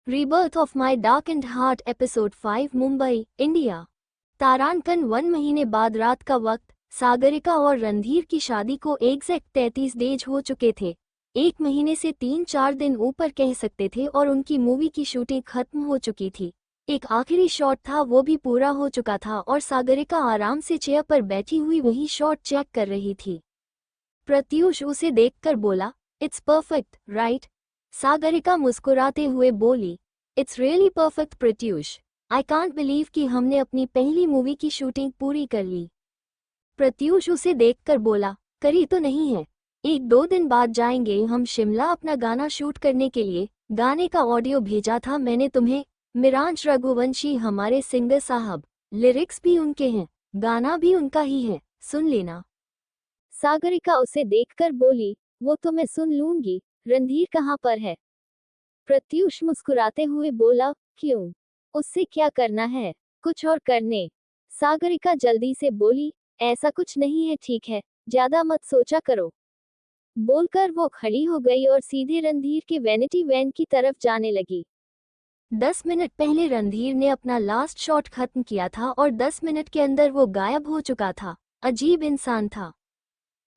Rebirth of my dark and heart episode 5 Mumbai India. तारांकन 1 महीने बाद रात का वक्त। सागरिका और रणधीर की शादी को एग्जैक्ट 33 डेज हो चुके थे। 1 महीने से 3-4 दिन ऊपर कह सकते थे और उनकी मूवी की शूटिंग खत्म हो चुकी थी। एक आखिरी शॉट था, वो भी पूरा हो चुका था और सागरिका आराम से चेयर पर बैठी हुई वही शॉट चेक कर रही थी। प्रत्यूष उसे देखकर बोला, इट्स परफेक्ट राइट? सागरिका मुस्कुराते हुए बोली, it's really perfect Pratyush. I can't believe कि हमने अपनी पहली मूवी की शूटिंग पूरी कर ली। प्रत्यूष उसे देखकर बोला, करी तो नहीं है। 1-2 दिन बाद जाएंगे हम शिमला अपना गाना शूट करने के लिए। गाने का ऑडियो भेजा था मैंने तुम्हें। मिरांज रघुवंशी हमारे सिंगर साहब, लिरिक्स भी उनके हैं, गाना भी उनका ही है, सुन लेना। सागरिका उसे देखकर बोली, वो तो मैं सुन लूंगी। रणधीर कहाँ पर है? प्रत्यूष मुस्कुराते हुए बोला, क्यों? उससे क्या करना है? कुछ और करने। सागरिका जल्दी से बोली, ऐसा कुछ नहीं है, ठीक है, ज्यादा मत सोचा करो। बोलकर वो खड़ी हो गई और सीधे रणधीर के वैनिटी वैन की तरफ जाने लगी। 10 मिनट पहले रणधीर ने अपना लास्ट शॉट खत्म किया था और 10 मिनट के अंदर वो गायब हो चुका था। अजीब इंसान था।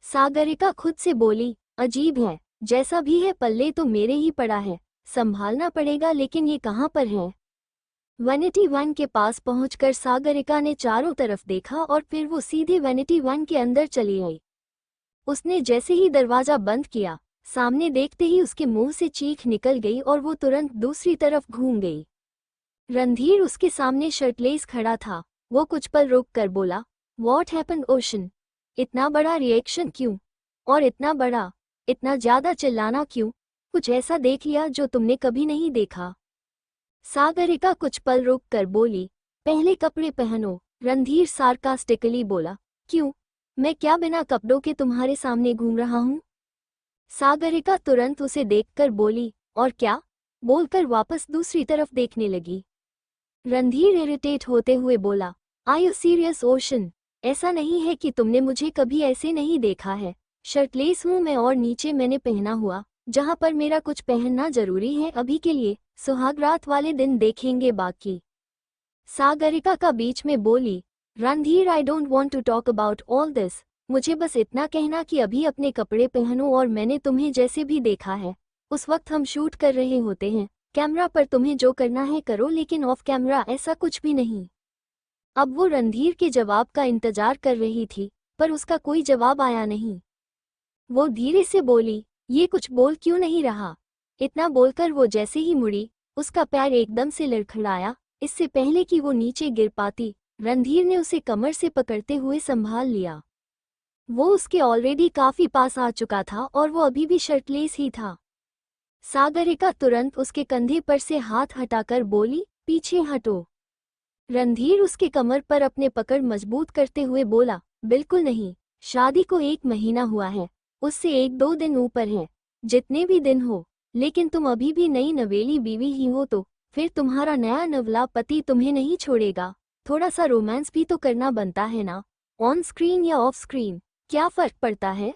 सागरिका खुद से बोली, अजीब है, जैसा भी है पल्ले तो मेरे ही पड़ा है, संभालना पड़ेगा, लेकिन ये कहाँ पर है? वैनिटी वन के पास पहुंचकर सागरिका ने चारों तरफ देखा और फिर वो सीधे वैनिटी वन के अंदर चली आई। उसने जैसे ही दरवाजा बंद किया, सामने देखते ही उसके मुंह से चीख निकल गई और वो तुरंत दूसरी तरफ घूम गई। रणधीर उसके सामने शर्टलेस खड़ा था। वो कुछ पल रुक कर बोला, वॉट हैपन ओशन? इतना बड़ा रिएक्शन क्यों? और इतना बड़ा, इतना ज्यादा चिल्लाना क्यों? कुछ ऐसा देख लिया जो तुमने कभी नहीं देखा? सागरिका कुछ पल रुक कर बोली, पहले कपड़े पहनो। रणधीर सार्कास्टिकली बोला, क्यों? मैं क्या बिना कपड़ों के तुम्हारे सामने घूम रहा हूं? सागरिका तुरंत उसे देखकर बोली, और क्या? बोलकर वापस दूसरी तरफ देखने लगी। रणधीर इरिटेट होते हुए बोला, आर यू सीरियस ओशन? ऐसा नहीं है कि तुमने मुझे कभी ऐसे नहीं देखा है। शर्टलेस हूं मैं और नीचे मैंने पहना हुआ, जहां पर मेरा कुछ पहनना जरूरी है अभी के लिए, सुहागरात वाले दिन देखेंगे बाकी। सागरिका का बीच में बोली, Randhir I don't want to talk about all this. मुझे बस इतना कहना कि अभी अपने कपड़े पहनो और मैंने तुम्हें जैसे भी देखा है, उस वक्त हम शूट कर रहे होते हैं। कैमरा पर तुम्हें जो करना है करो, लेकिन ऑफ कैमरा ऐसा कुछ भी नहीं। अब वो रणधीर के जवाब का इंतजार कर रही थी, पर उसका कोई जवाब आया नहीं। वो धीरे से बोली, ये कुछ बोल क्यों नहीं रहा? इतना बोलकर वो जैसे ही मुड़ी, उसका पैर एकदम से लड़खड़ाया। इससे पहले कि वो नीचे गिर पाती, रणधीर ने उसे कमर से पकड़ते हुए संभाल लिया। वो उसके ऑलरेडी काफी पास आ चुका था और वो अभी भी शर्टलेस ही था। सागरिका तुरंत उसके कंधे पर से हाथ हटाकर बोली, पीछे हटो। रणधीर उसके कमर पर अपने पकड़ मजबूत करते हुए बोला, बिल्कुल नहीं, शादी को 1 महीना हुआ है, उससे 1-2 दिन ऊपर है, जितने भी दिन हो, लेकिन तुम अभी भी नई नवेली बीवी ही हो, तो फिर तुम्हारा नया नवला पति तुम्हें नहीं छोड़ेगा। थोड़ा सा रोमांस भी तो करना बनता है ना, ऑन स्क्रीन या ऑफ स्क्रीन, क्या फर्क पड़ता है?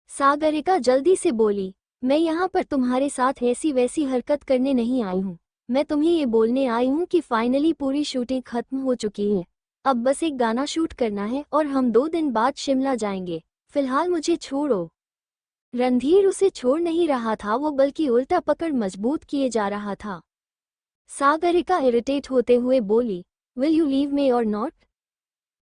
सागरिका जल्दी से बोली, मैं यहाँ पर तुम्हारे साथ ऐसी वैसी हरकत करने नहीं आई हूँ। मैं तुम्हें ये बोलने आई हूँ कि फाइनली पूरी शूटिंग खत्म हो चुकी है। अब बस एक गाना शूट करना है और हम 2 दिन बाद शिमला जाएंगे। फिलहाल मुझे छोड़ो। रणधीर उसे छोड़ नहीं रहा था, वो बल्कि उल्टा पकड़ मजबूत किए जा रहा था। सागरिका इरिटेट होते हुए बोली, विल यू लीव मी और नॉट?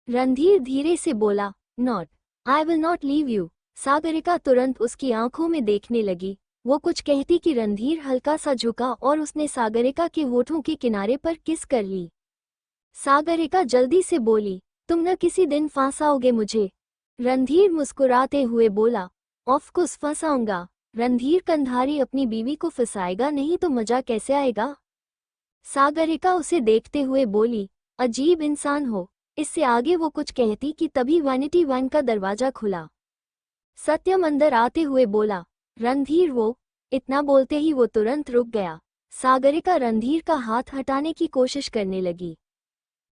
रणधीर धीरे से बोला, not, I will not leave you. Sagarika तुरंत उसकी आंखों में देखने लगी। वो कुछ कहती कि रणधीर हल्का सा झुका और उसने सागरिका के होठों के किनारे पर किस कर ली। सागरिका जल्दी से बोली, तुम न किसी दिन फंसाओगे मुझे? रणधीर मुस्कुराते हुए बोला, ऑफ कोर्स फंसाऊंगा। रणधीर कंधारी अपनी बीवी को फंसाएगा नहीं तो मजा कैसे आएगा? सागरिका उसे देखते हुए बोली, अजीब इंसान हो। इससे आगे वो कुछ कहती कि तभी वैनिटी वैन का दरवाजा खुला। सत्यम अंदर आते हुए बोला, रणधीर वो। इतना बोलते ही वो तुरंत रुक गया। सागरिका रणधीर का हाथ हटाने की कोशिश करने लगी।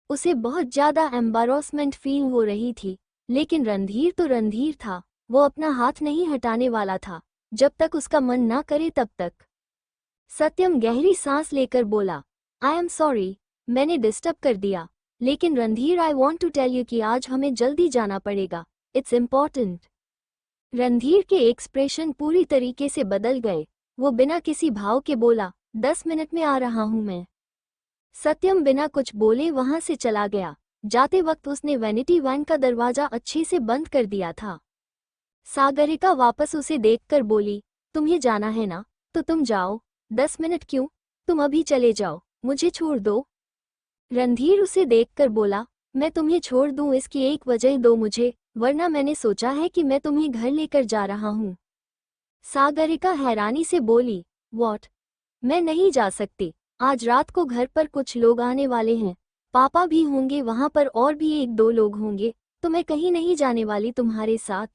उसे बहुत ज्यादा एम्बारसमेंट फील हो रही थी, लेकिन रणधीर तो रणधीर था, वो अपना हाथ नहीं हटाने वाला था, जब तक उसका मन ना करे तब तक। सत्यम गहरी सांस लेकर बोला, आई एम सॉरी, मैंने डिस्टर्ब कर दिया। लेकिन Randhir, I want to tell you कि आज हमें जल्दी जाना पड़ेगा, इट्स इम्पॉर्टेंट। रणधीर के एक्सप्रेशन पूरी तरीके से बदल गए। वो बिना किसी भाव के बोला, 10 मिनट में आ रहा हूं मैं। सत्यम बिना कुछ बोले वहां से चला गया। जाते वक्त उसने वैनिटी वैन का दरवाजा अच्छे से बंद कर दिया था। सागरिका वापस उसे देखकर बोली, तुम्हें जाना है ना, तो तुम जाओ। 10 मिनट क्यों, तुम अभी चले जाओ, मुझे छोड़ दो। रणधीर उसे देखकर बोला, मैं तुम्हें छोड़ दूं इसकी एक वजह दो मुझे, वरना मैंने सोचा है कि मैं तुम्हें घर लेकर जा रहा हूं। सागरिका हैरानी से बोली, व्हाट? मैं नहीं जा सकती। आज रात को घर पर कुछ लोग आने वाले हैं। पापा भी होंगे वहां पर और भी 1-2 लोग होंगे, तो मैं कहीं नहीं जाने वाली तुम्हारे साथ।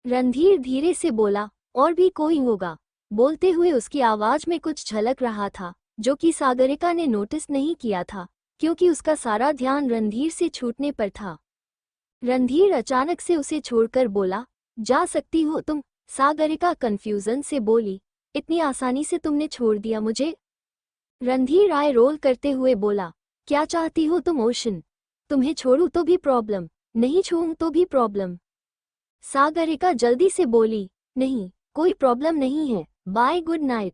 रणधीर धीरे से बोला, और भी कोई होगा? बोलते हुए उसकी आवाज में कुछ झलक रहा था, जो कि सागरिका ने नोटिस नहीं किया था, क्योंकि उसका सारा ध्यान रणधीर से छूटने पर था। रणधीर अचानक से उसे छोड़कर बोला, जा सकती हो तुम? सागरिका कंफ्यूजन से बोली, इतनी आसानी से तुमने छोड़ दिया मुझे? रणधीर आई रोल करते हुए बोला, क्या चाहती हो तुम ओशन? तुम्हें छोड़ूं तो भी प्रॉब्लम, नहीं छोड़ूं तो भी प्रॉब्लम। सागरिका जल्दी से बोली, नहीं, कोई प्रॉब्लम नहीं है, बाय, गुड नाइट।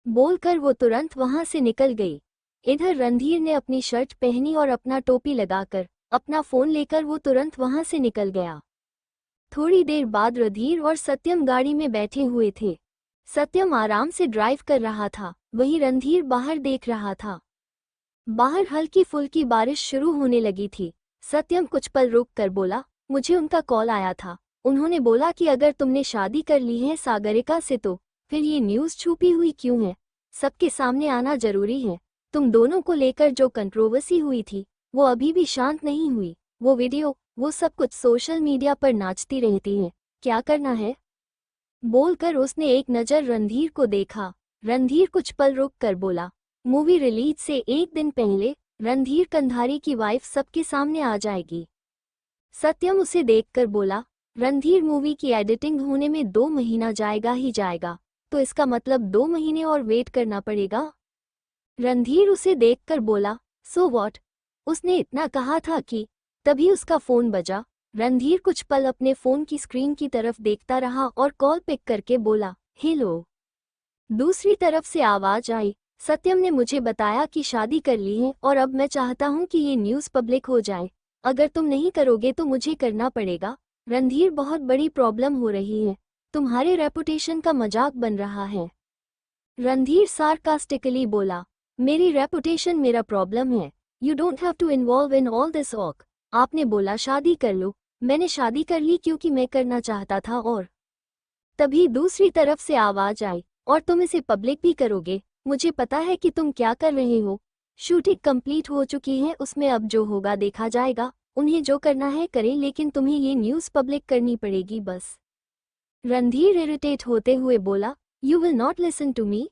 बोलकर वो तुरंत वहां से निकल गई। इधर रणधीर ने अपनी शर्ट पहनी और अपना टोपी लगाकर अपना फोन लेकर वो तुरंत वहां से निकल गया। थोड़ी देर बाद रणधीर और सत्यम गाड़ी में बैठे हुए थे। सत्यम आराम से ड्राइव कर रहा था, वहीं रणधीर बाहर देख रहा था। बाहर हल्की फुल्की बारिश शुरू होने लगी थी। सत्यम कुछ पल रुक कर बोला, मुझे उनका कॉल आया था। उन्होंने बोला कि अगर तुमने शादी कर ली है सागरिका से तो फिर ये न्यूज़ छुपी हुई क्यों है? सबके सामने आना जरूरी है। तुम दोनों को लेकर जो कंट्रोवर्सी हुई थी वो अभी भी शांत नहीं हुई। वो वीडियो, वो सब कुछ सोशल मीडिया पर नाचती रहती है, क्या करना है? बोलकर उसने एक नज़र रणधीर को देखा। रणधीर कुछ पल रुक कर बोला, मूवी रिलीज से एक दिन पहले रणधीर कंधारी की वाइफ सबके सामने आ जाएगी। सत्यम उसे देखकर बोला, रणधीर मूवी की एडिटिंग होने में 2 महीना जाएगा ही जाएगा, तो इसका मतलब 2 महीने और वेट करना पड़ेगा। रणधीर उसे देखकर बोला, सो व्हाट? उसने इतना कहा था कि तभी उसका फोन बजा। रणधीर कुछ पल अपने फोन की स्क्रीन की तरफ देखता रहा और कॉल पिक करके बोला, हेलो। दूसरी तरफ से आवाज आई, सत्यम ने मुझे बताया कि शादी कर ली है और अब मैं चाहता हूं कि ये न्यूज़ पब्लिक हो जाए। अगर तुम नहीं करोगे तो मुझे करना पड़ेगा। रणधीर, बहुत बड़ी प्रॉब्लम हो रही है, तुम्हारे रेपुटेशन का मजाक बन रहा है। रणधीर सार्कास्टिकली बोला, मेरी रेपुटेशन मेरा प्रॉब्लम है, you don't have to involve in all this ऑक। आपने बोला शादी कर लो, मैंने शादी कर ली क्योंकि मैं करना चाहता था। और तभी दूसरी तरफ से आवाज आई, और तुम इसे पब्लिक भी करोगे? मुझे पता है कि तुम क्या कर रहे हो। शूटिंग कंप्लीट हो चुकी है, उसमें अब जो होगा देखा जाएगा। उन्हें जो करना है करें, लेकिन तुम्हें ये न्यूज़ पब्लिक करनी पड़ेगी बस। रणधीर इरिटेट होते हुए बोला, you will not listen to me?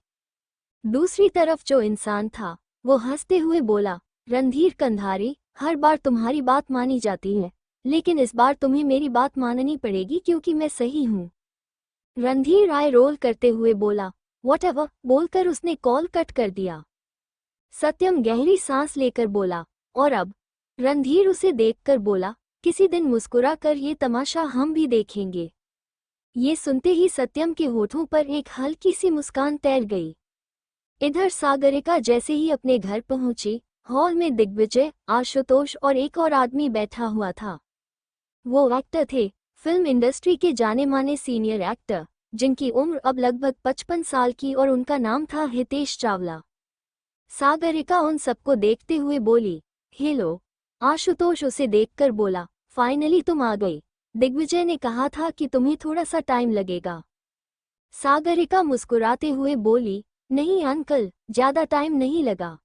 दूसरी तरफ जो इंसान था वो हंसते हुए बोला, रणधीर कंधारी, हर बार तुम्हारी बात मानी जाती है, लेकिन इस बार तुम्हें मेरी बात माननी पड़ेगी क्योंकि मैं सही हूँ। रणधीर आई रोल करते हुए बोला, व्हाटएवर, बोलकर उसने कॉल कट कर दिया। सत्यम गहरी सांस लेकर बोला, और अब? रणधीर उसे देखकर बोला, किसी दिन मुस्कुरा कर ये तमाशा हम भी देखेंगे। ये सुनते ही सत्यम के होठों पर एक हल्की सी मुस्कान तैर गई। इधर सागरिका जैसे ही अपने घर पहुंची, हॉल में दिग्विजय, आशुतोष और एक और आदमी बैठा हुआ था। वो एक्टर थे, फिल्म इंडस्ट्री के जाने माने सीनियर एक्टर, जिनकी उम्र अब लगभग 55 साल की, और उनका नाम था हितेश चावला। सागरिका उन सबको देखते हुए बोली, हेलो। आशुतोष उसे देखकर बोला, फाइनली तुम आ गई। दिग्विजय ने कहा था कि तुम्हें थोड़ा सा टाइम लगेगा। सागरिका मुस्कुराते हुए बोली, नहीं अंकल, ज्यादा टाइम नहीं लगा।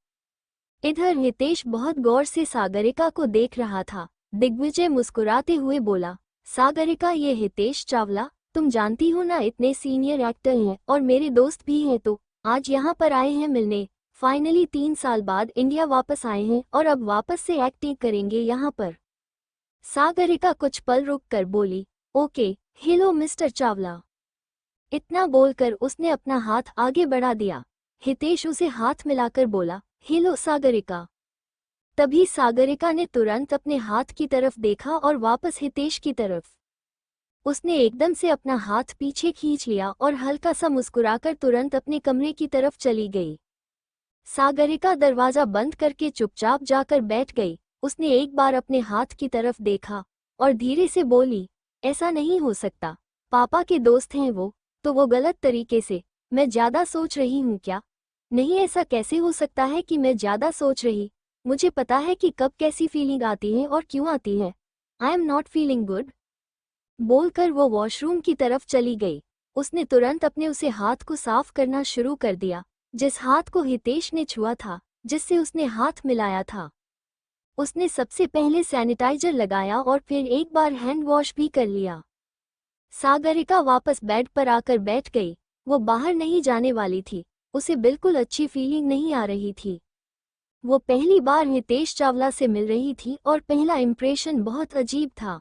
इधर हितेश बहुत गौर से सागरिका को देख रहा था। दिग्विजय मुस्कुराते हुए बोला, सागरिका, ये हितेश चावला, तुम जानती हो ना, इतने सीनियर एक्टर हैं और मेरे दोस्त भी हैं, तो आज यहाँ पर आए हैं मिलने। फाइनली 3 साल बाद इंडिया वापस आए हैं और अब वापस से एक्टिंग करेंगे यहाँ पर। सागरिका कुछ पल रुक कर बोली, ओके, हेलो मिस्टर चावला। इतना बोलकर उसने अपना हाथ आगे बढ़ा दिया। हितेश उसे हाथ मिलाकर बोला, हेलो सागरिका। तभी सागरिका ने तुरंत अपने हाथ की तरफ देखा और वापस हितेश की तरफ। उसने एकदम से अपना हाथ पीछे खींच लिया और हल्का सा मुस्कुराकर तुरंत अपने कमरे की तरफ चली गई। सागरिका दरवाजा बंद करके चुपचाप जाकर बैठ गई। उसने एक बार अपने हाथ की तरफ देखा और धीरे से बोली, ऐसा नहीं हो सकता, पापा के दोस्त हैं वो, तो वो गलत तरीके से। मैं ज्यादा सोच रही हूँ क्या? नहीं, ऐसा कैसे हो सकता है कि मैं ज्यादा सोच रही? मुझे पता है कि कब कैसी फीलिंग आती है और क्यों आती है। आई एम नॉट फीलिंग गुड। बोलकर वो वॉशरूम की तरफ चली गई। उसने तुरंत अपने उसे हाथ को साफ करना शुरू कर दिया, जिस हाथ को हितेश ने छुआ था, जिससे उसने हाथ मिलाया था। उसने सबसे पहले सैनिटाइजर लगाया और फिर एक बार हैंड वॉश भी कर लिया। सागरिका वापस बेड पर आकर बैठ गई। वो बाहर नहीं जाने वाली थी। उसे बिल्कुल अच्छी फीलिंग नहीं आ रही थी। वो पहली बार हितेश चावला से मिल रही थी और पहला इम्प्रेशन बहुत अजीब था।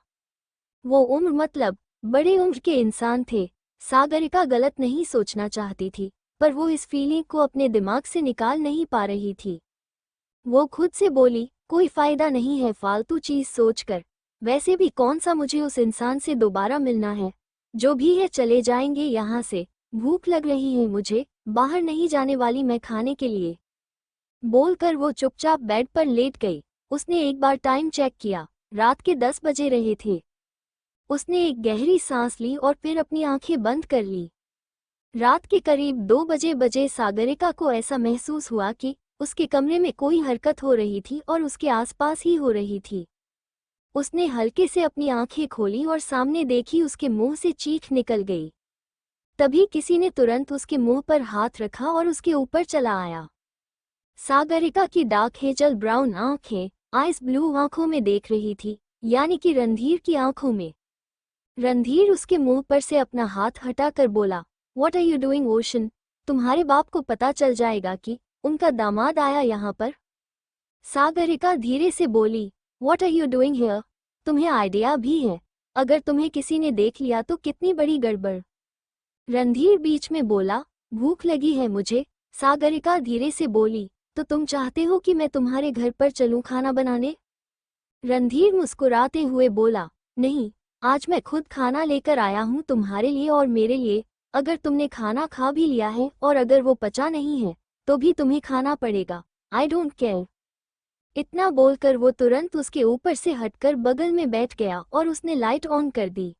वो उम्र मतलब बड़े उम्र के इंसान थे। सागरिका गलत नहीं सोचना चाहती थी, पर वो इस फीलिंग को अपने दिमाग से निकाल नहीं पा रही थी। वो खुद से बोली, कोई फायदा नहीं है फालतू चीज सोचकर। वैसे भी कौन सा मुझे उस इंसान से दोबारा मिलना है। जो भी है चले जाएंगे यहाँ से। भूख लग रही है मुझे, बाहर नहीं जाने वाली मैं खाने के लिए। बोलकर वो चुपचाप बेड पर लेट गई। उसने एक बार टाइम चेक किया, रात के 10 बजे रहे थे। उसने एक गहरी सांस ली और फिर अपनी आंखें बंद कर ली। रात के करीब 2 बजे सागरिका को ऐसा महसूस हुआ कि उसके कमरे में कोई हरकत हो रही थी और उसके आसपास ही हो रही थी। उसने हल्के से अपनी आंखें खोली और सामने देखी, उसके मुंह से चीख निकल गई। तभी किसी ने तुरंत उसके मुंह पर हाथ रखा और उसके ऊपर चला आया। सागरिका की डार्क हेजल ब्राउन आंखें आइस ब्लू आंखों में देख रही थी, यानी कि रणधीर की आंखों में। रणधीर उसके मुंह पर से अपना हाथ हटाकर बोला, what are you doing Ocean? तुम्हारे बाप को पता चल जाएगा कि उनका दामाद आया यहाँ पर। सागरिका धीरे से बोली, what are you doing here? तुम्हें आइडिया भी है? अगर तुम्हें किसी ने देख लिया तो कितनी बड़ी गड़बड़। रणधीर बीच में बोला, भूख लगी है मुझे। सागरिका धीरे से बोली, तो तुम चाहते हो कि मैं तुम्हारे घर पर चलूं खाना बनाने? रणधीर मुस्कुराते हुए बोला, नहीं, आज मैं खुद खाना लेकर आया हूँ तुम्हारे लिए और मेरे लिए। अगर तुमने खाना खा भी लिया है और अगर वो पचा नहीं है तो भी तुम्हें खाना पड़ेगा। I don't care. इतना बोलकर वो तुरंत उसके ऊपर से हटकर बगल में बैठ गया और उसने लाइट ऑन कर दी।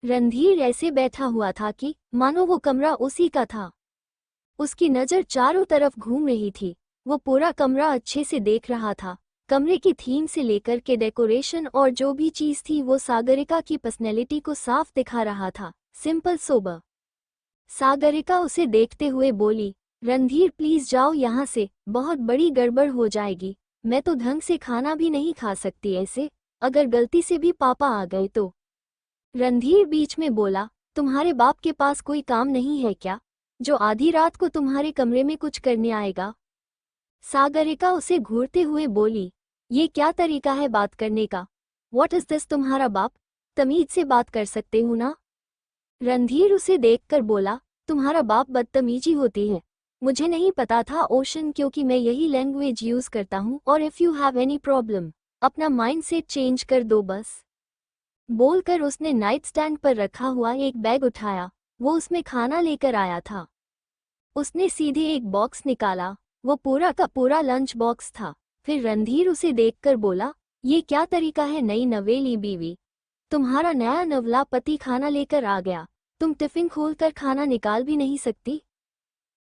रणधीर ऐसे बैठा हुआ था कि मानो वो कमरा उसी का था। उसकी नज़र चारों तरफ घूम रही थी। वो पूरा कमरा अच्छे से देख रहा था। कमरे की थीम से लेकर के डेकोरेशन और जो भी चीज थी वो सागरिका की पर्सनैलिटी को साफ दिखा रहा था, सिंपल सोबर। सागरिका उसे देखते हुए बोली, रणधीर प्लीज जाओ यहाँ से, बहुत बड़ी गड़बड़ हो जाएगी। मैं तो ढंग से खाना भी नहीं खा सकती ऐसे, अगर गलती से भी पापा आ गए तो। रणधीर बीच में बोला, तुम्हारे बाप के पास कोई काम नहीं है क्या, जो आधी रात को तुम्हारे कमरे में कुछ करने आएगा? सागरिका उसे घूरते हुए बोली, ये क्या तरीका है बात करने का? What is this? तुम्हारा बाप? तमीज से बात कर सकते हो ना? रणधीर उसे देखकर बोला, तुम्हारा बाप बदतमीजी होती है। मुझे नहीं पता था ओशन, क्योंकि मैं यही लैंग्वेज यूज करता हूँ। और if you have any problem, अपना माइंडसेट चेंज कर दो बस। बोलकर उसने नाइट स्टैंड पर रखा हुआ एक बैग उठाया। वो उसमें खाना लेकर आया था। उसने सीधे एक बॉक्स निकाला। वो पूरा का पूरा लंच बॉक्स था। फिर रणधीर उसे देखकर बोला, ये क्या तरीका है नई नवेली बीवी? तुम्हारा नया नवला पति खाना लेकर आ गया, तुम टिफिन खोलकर खाना निकाल भी नहीं सकती?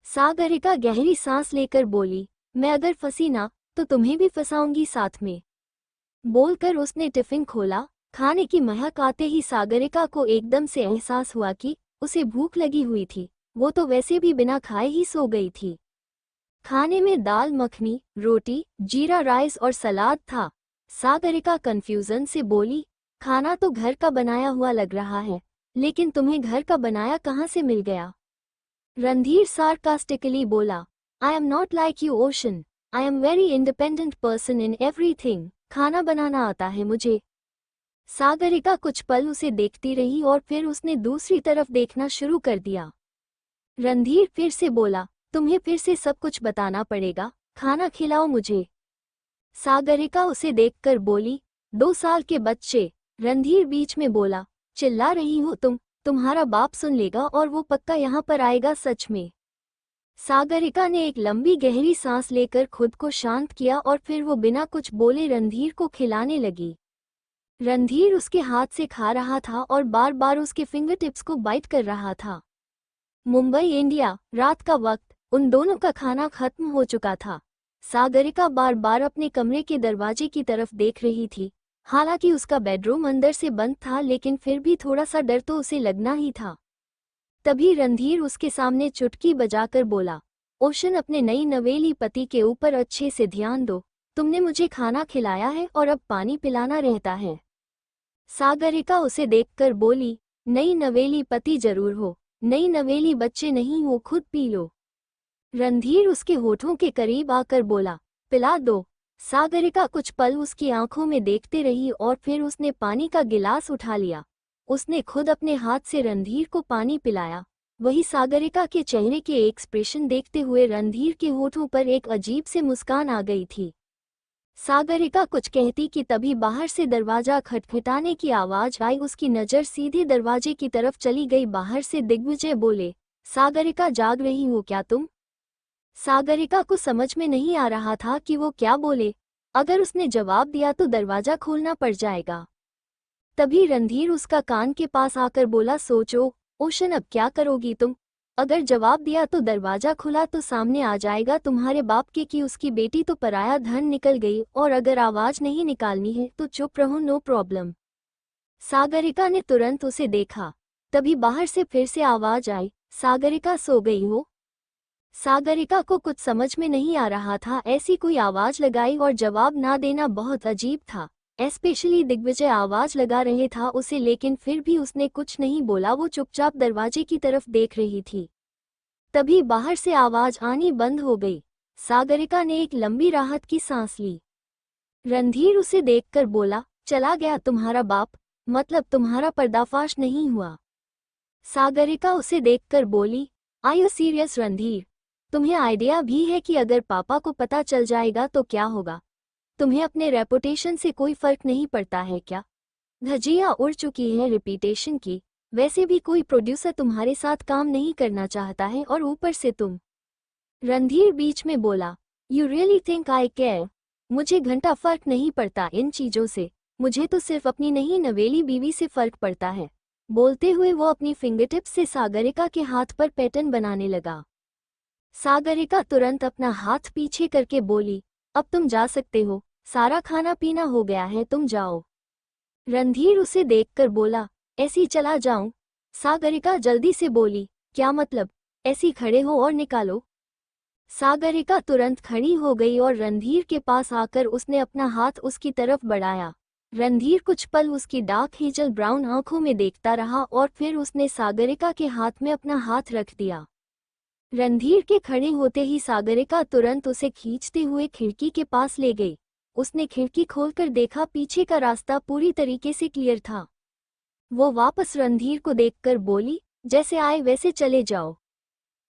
सागरिका गहरी सांस लेकर बोली, मैं अगर फंसी ना तो तुम्हें भी फंसाऊंगी साथ में। बोलकर उसने टिफिन खोला। खाने की महक आते ही सागरिका को एकदम से एहसास हुआ कि उसे भूख लगी हुई थी। वो तो वैसे भी बिना खाए ही सो गई थी। खाने में दाल मखनी, रोटी, जीरा राइस और सलाद था। सागरिका कंफ्यूजन से बोली, खाना तो घर का बनाया हुआ लग रहा है, लेकिन तुम्हें घर का बनाया कहाँ से मिल गया? रणधीर सार्कास्टिकली बोला, I am not like you ocean. I am very independent person in everything. खाना बनाना आता है मुझे। सागरिका कुछ पल उसे देखती रही और फिर उसने दूसरी तरफ देखना शुरू कर दिया। रणधीर फिर से बोला, तुम्हें फिर से सब कुछ बताना पड़ेगा, खाना खिलाओ मुझे। सागरिका उसे देखकर बोली, 2 साल के बच्चे। रणधीर बीच में बोला, चिल्ला रही हो तुम्हारा बाप सुन लेगा और वो पक्का यहाँ पर आएगा सच में। सागरिका ने एक लंबी गहरी सांस लेकर खुद को शांत किया और फिर वो बिना कुछ बोले रणधीर को खिलाने लगी। रणधीर उसके हाथ से खा रहा था और बार बार उसके फिंगर टिप्स को बाइट कर रहा था। मुंबई इंडिया, रात का वक्त, उन दोनों का खाना खत्म हो चुका था। सागरिका बार बार अपने कमरे के दरवाजे की तरफ देख रही थी। हालांकि उसका बेडरूम अंदर से बंद था लेकिन फिर भी थोड़ा सा डर तो उसे लगना ही था। तभी रणधीर उसके सामने चुटकी बजाकर बोला, ओशन, अपने नई नवेली पति के ऊपर अच्छे से ध्यान दो। तुमने मुझे खाना खिलाया है और अब पानी पिलाना रहता है। सागरिका उसे देखकर बोली, नई नवेली पति जरूर हो, नई नवेली बच्चे नहीं हो, खुद पी लो। रणधीर उसके होठों के करीब आकर बोला, पिला दो। सागरिका कुछ पल उसकी आंखों में देखते रही और फिर उसने पानी का गिलास उठा लिया। उसने खुद अपने हाथ से रणधीर को पानी पिलाया। वही सागरिका के चेहरे के एक्सप्रेशन देखते हुए रणधीर के होठों पर एक अजीब से मुस्कान आ गई थी। सागरिका कुछ कहती कि तभी बाहर से दरवाजा खटखटाने की आवाज आई। उसकी नज़र सीधे दरवाजे की तरफ चली गई। बाहर से दिग्विजय बोले, सागरिका, जाग रही हो क्या तुम? सागरिका को समझ में नहीं आ रहा था कि वो क्या बोले। अगर उसने जवाब दिया तो दरवाजा खोलना पड़ जाएगा। तभी रणधीर उसका कान के पास आकर बोला, सोचो ओशन, अब क्या करोगी तुम? अगर जवाब दिया तो दरवाजा खुला तो सामने आ जाएगा तुम्हारे बाप के कि उसकी बेटी तो पराया धन निकल गई, और अगर आवाज नहीं निकालनी है तो चुप रहो, नो प्रॉब्लम। सागरिका ने तुरंत उसे देखा। तभी बाहर से फिर से आवाज आई, सागरिका, सो गई हो? सागरिका को कुछ समझ में नहीं आ रहा था। ऐसी कोई आवाज लगाई और जवाब ना देना बहुत अजीब था। एस्पेशली दिग्विजय आवाज लगा रहे था उसे, लेकिन फिर भी उसने कुछ नहीं बोला। वो चुपचाप दरवाजे की तरफ देख रही थी। तभी बाहर से आवाज आनी बंद हो गई। सागरिका ने एक लंबी राहत की सांस ली। रणधीर उसे देखकर बोला, चला गया तुम्हारा बाप? मतलब तुम्हारा पर्दाफाश नहीं हुआ? सागरिका उसे देखकर बोली, आर यू सीरियस रणधीर? तुम्हें आइडिया भी है कि अगर पापा को पता चल जाएगा तो क्या होगा? तुम्हें अपने रेपुटेशन से कोई फर्क नहीं पड़ता है क्या? धज्जियां उड़ चुकी है रेपुटेशन की। वैसे भी कोई प्रोड्यूसर तुम्हारे साथ काम नहीं करना चाहता है और ऊपर से तुम। रणधीर बीच में बोला, you really think I care? मुझे घंटा फर्क नहीं पड़ता इन चीजों से। मुझे तो सिर्फ अपनी नई नवेली बीवी से फर्क पड़ता है। बोलते हुए वो अपनी फिंगरटिप्स से सागरिका के हाथ पर पैटर्न बनाने लगा। सागरिका तुरंत अपना हाथ पीछे करके बोली, अब तुम जा सकते हो, सारा खाना पीना हो गया है, तुम जाओ। रणधीर उसे देखकर बोला, ऐसी चला जाऊं? सागरिका जल्दी से बोली, क्या मतलब? ऐसी खड़े हो और निकालो। सागरिका तुरंत खड़ी हो गई और रणधीर के पास आकर उसने अपना हाथ उसकी तरफ बढ़ाया। रणधीर कुछ पल उसकी डार्क हेजल ब्राउन आंखों में देखता रहा और फिर उसने सागरिका के हाथ में अपना हाथ रख दिया। रणधीर के खड़े होते ही सागरिका तुरंत उसे खींचते हुए खिड़की के पास ले गई। उसने खिड़की खोलकर देखा, पीछे का रास्ता पूरी तरीके से क्लियर था। वो वापस रणधीर को देखकर बोली, जैसे आए वैसे चले जाओ।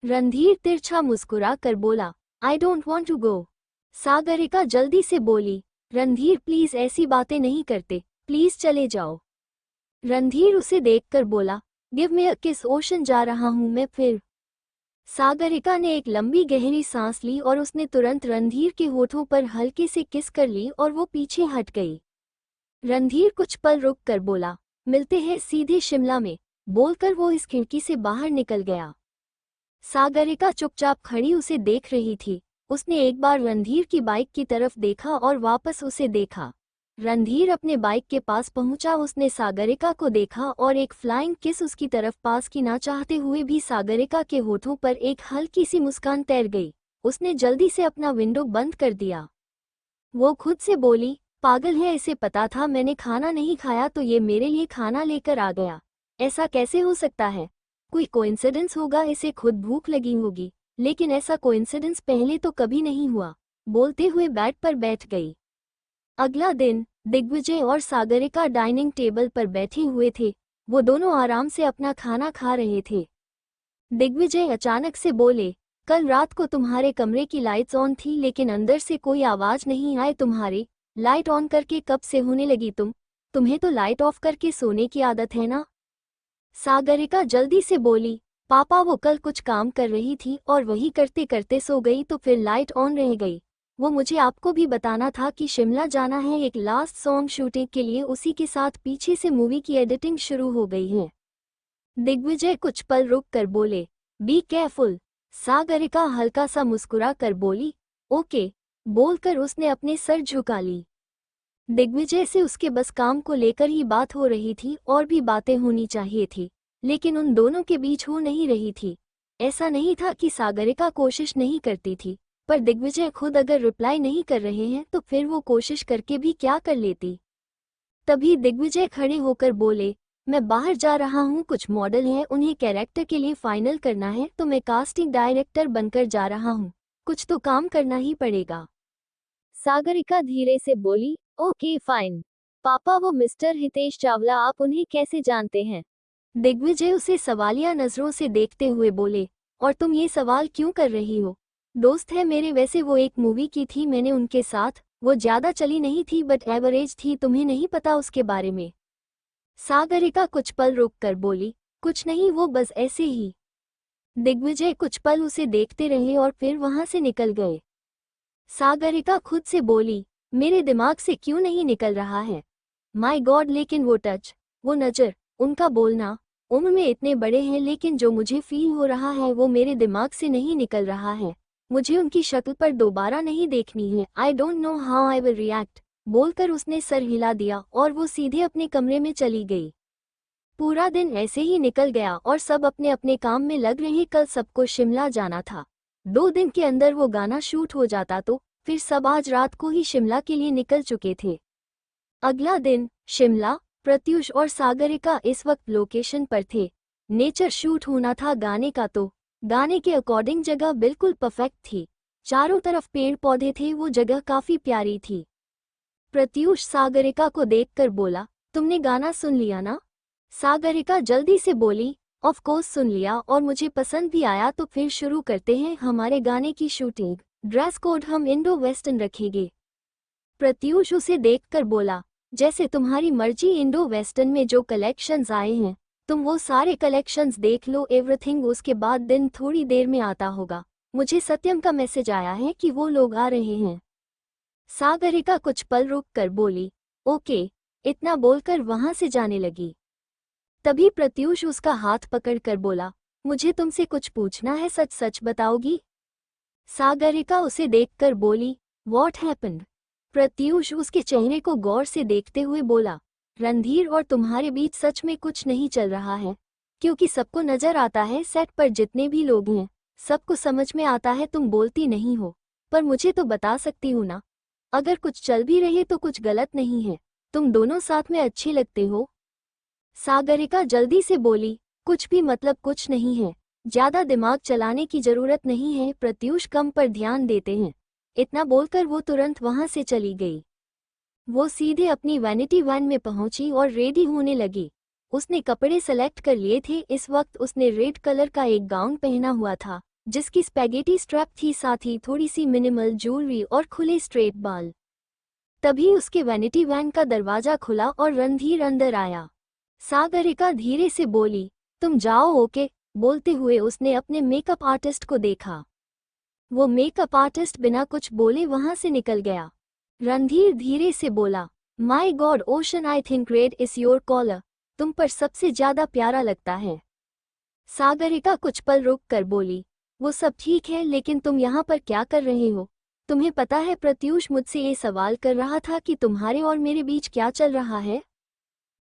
रणधीर तिरछा मुस्कुरा कर बोला, I don't want to go. Sagarika जल्दी से बोली, रणधीर प्लीज ऐसी बातें नहीं करते, प्लीज चले जाओ। रणधीर उसे देखकर बोला, गिव मी अ किस ओशन, जा रहा हूं मैं फिर। सागरिका ने एक लंबी गहरी सांस ली और उसने तुरंत रणधीर के होठों पर हल्के से किस कर ली और वो पीछे हट गई। रणधीर कुछ पल रुक कर बोला, मिलते हैं सीधे शिमला में। बोलकर वो इस खिड़की से बाहर निकल गया। सागरिका चुपचाप खड़ी उसे देख रही थी। उसने एक बार रणधीर की बाइक की तरफ देखा और वापस उसे देखा। रणधीर अपने बाइक के पास पहुंचा। उसने सागरिका को देखा और एक फ्लाइंग किस उसकी तरफ पास की ना चाहते हुए भी सागरिका के होठों पर एक हल्की सी मुस्कान तैर गई। उसने जल्दी से अपना विंडो बंद कर दिया। वो खुद से बोली, पागल है, इसे पता था मैंने खाना नहीं खाया तो ये मेरे लिए खाना लेकर आ गया। ऐसा कैसे हो सकता है? कोई कोइंसिडेंस होगा, इसे खुद भूख लगी होगी, लेकिन ऐसा कोइंसिडेंस पहले तो कभी नहीं हुआ। बोलते हुए बेड पर बैठ गई। अगला दिन दिग्विजय और सागरिका डाइनिंग टेबल पर बैठे हुए थे। वो दोनों आराम से अपना खाना खा रहे थे। दिग्विजय अचानक से बोले, कल रात को तुम्हारे कमरे की लाइट्स ऑन थी लेकिन अंदर से कोई आवाज नहीं आई। तुम्हारी लाइट ऑन करके कब से होने लगी? तुम्हें तो लाइट ऑफ करके सोने की आदत है ना? सागरिका जल्दी से बोली, पापा वो कल कुछ काम कर रही थी और वही करते करते सो गई तो फिर लाइट ऑन रह गई। वो मुझे आपको भी बताना था कि शिमला जाना है एक लास्ट सॉन्ग शूटिंग के लिए, उसी के साथ पीछे से मूवी की एडिटिंग शुरू हो गई है। दिग्विजय कुछ पल रुक कर बोले, बी केयरफुल। सागरिका हल्का सा मुस्कुरा कर बोली, ओके, बोलकर उसने अपने सर झुका ली। दिग्विजय से उसके बस काम को लेकर ही बात हो रही थी और भी बातें होनी चाहिए थी, लेकिन उन दोनों के बीच हो नहीं रही थी। ऐसा नहीं था कि सागरिका कोशिश नहीं करती थी, पर दिग्विजय खुद अगर रिप्लाई नहीं कर रहे हैं तो फिर वो कोशिश करके भी क्या कर लेती। तभी दिग्विजय खड़े होकर बोले, मैं बाहर जा रहा हूँ, कुछ मॉडल हैं उन्हें कैरेक्टर के लिए फाइनल करना है तो मैं कास्टिंग डायरेक्टर बनकर जा रहा हूँ, कुछ तो काम करना ही पड़ेगा। सागरिका धीरे से बोली, ओके फाइन। पापा वो मिस्टर हितेश चावला, आप उन्हें कैसे जानते हैं? दिग्विजय उसे सवालिया नजरों से देखते हुए बोले, और तुम ये सवाल क्यों कर रही हो? दोस्त है मेरे, वैसे वो एक मूवी की थी मैंने उनके साथ, वो ज्यादा चली नहीं थी बट एवरेज थी, तुम्हें नहीं पता उसके बारे में? सागरिका कुछ पल रुक कर बोली, कुछ नहीं, वो बस ऐसे ही। दिग्विजय कुछ पल उसे देखते रहे और फिर वहां से निकल गए। सागरिका खुद से बोली, मेरे दिमाग से क्यों नहीं निकल रहा है? माय गॉड, लेकिन वो टच, वो नजर, उनका बोलना, उम्र में इतने बड़े हैं लेकिन जो मुझे फील हो रहा है वो मेरे दिमाग से नहीं निकल रहा है। मुझे उनकी शक्ल पर दोबारा नहीं देखनी है। I don't know how I will react. बोलकर उसने सर हिला दिया और वो सीधे अपने कमरे में चली गई। पूरा दिन ऐसे ही निकल गया और सब अपने अपने काम में लग रहे। कल सबको शिमला जाना था। 2 दिन के अंदर वो गाना शूट हो जाता तो फिर सब आज रात को ही शिमला के लिए निकल चुके थे। अगला दिन शिमला। प्रत्यूष और सागरिका इस वक्त लोकेशन पर थे। नेचर शूट होना था गाने का, तो गाने के अकॉर्डिंग जगह बिल्कुल परफेक्ट थी। चारों तरफ पेड़ पौधे थे, वो जगह काफी प्यारी थी। प्रत्यूष सागरिका को देखकर बोला, तुमने गाना सुन लिया ना? सागरिका जल्दी से बोली, ऑफ कोर्स सुन लिया और मुझे पसंद भी आया, तो फिर शुरू करते हैं हमारे गाने की शूटिंग। ड्रेस कोड हम इंडो वेस्टर्न रखेंगे। प्रत्यूष उसे देखकर बोला, जैसे तुम्हारी मर्जी। इंडो वेस्टर्न में जो कलेक्शंस आए हैं तुम वो सारे कलेक्शंस देख लो, एवरीथिंग। उसके बाद दिन थोड़ी देर में आता होगा। मुझे सत्यम का मैसेज आया है कि वो लोग आ रहे हैं। सागरिका कुछ पल रुक कर बोली, ओके। इतना बोलकर वहां से जाने लगी। तभी प्रत्यूष उसका हाथ पकड़कर बोला, मुझे तुमसे कुछ पूछना है, सच सच बताओगी? सागरिका उसे देखकर बोली, व्हाट हैपेंड? प्रत्यूष उसके चेहरे को गौर से देखते हुए बोला, रणधीर और तुम्हारे बीच सच में कुछ नहीं चल रहा है? क्योंकि सबको नजर आता है, सेट पर जितने भी लोग हैं सबको समझ में आता है तुम बोलती नहीं हो, पर मुझे तो बता सकती हो ना? अगर कुछ चल भी रहे तो कुछ गलत नहीं है, तुम दोनों साथ में अच्छे लगते हो। सागरिका जल्दी से बोली, कुछ भी मतलब कुछ नहीं है, ज्यादा दिमाग चलाने की जरूरत नहीं है, प्रत्यूष कम पर ध्यान देते हैं। इतना बोलकर वो तुरंत वहां से चली गई। वो सीधे अपनी वैनिटी वैन में पहुंची और रेडी होने लगी। उसने कपड़े सेलेक्ट कर लिए थे। इस वक्त उसने रेड कलर का एक गाउन पहना हुआ था जिसकी स्पैगेटी स्ट्रैप थी, साथ ही थोड़ी सी मिनिमल ज्वेलरी और खुले स्ट्रेट बाल। तभी उसके वैनिटी वैन का दरवाजा खुला और रणधीर अंदर आया। सागरिका धीरे से बोली, तुम जाओ ओके। बोलते हुए उसने अपने मेकअप आर्टिस्ट को देखा। वो मेकअप आर्टिस्ट बिना कुछ बोले वहां से निकल गया। रणधीर धीरे से बोला, my God Ocean, I think red is your collar. तुम पर सबसे ज्यादा प्यारा लगता है। सागरिका कुछ पल रुक कर बोली, वो सब ठीक है लेकिन तुम यहाँ पर क्या कर रहे हो? तुम्हें पता है प्रत्यूष मुझसे ये सवाल कर रहा था कि तुम्हारे और मेरे बीच क्या चल रहा है।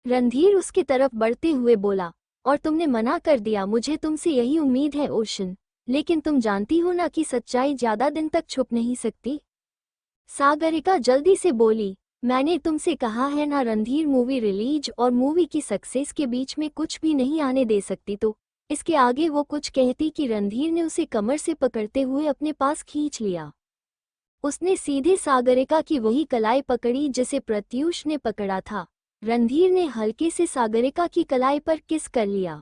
रणधीर उसकी तरफ बढ़ते हुए बोला, और तुमने मना कर दिया। मुझे तुमसे यही उम्मीद है ओशन, लेकिन तुम जानती हो ना कि सच्चाई ज्यादा दिन तक छुप नहीं सकती। सागरिका जल्दी से बोली, मैंने तुमसे कहा है ना रणधीर, मूवी रिलीज और मूवी की सक्सेस के बीच में कुछ भी नहीं आने दे सकती। तो इसके आगे वो कुछ कहती कि रणधीर ने उसे कमर से पकड़ते हुए अपने पास खींच लिया। उसने सीधे सागरिका की वही कलाई पकड़ी जिसे प्रत्यूष ने पकड़ा था। रणधीर ने हल्के से सागरिका की कलाई पर किस कर लिया।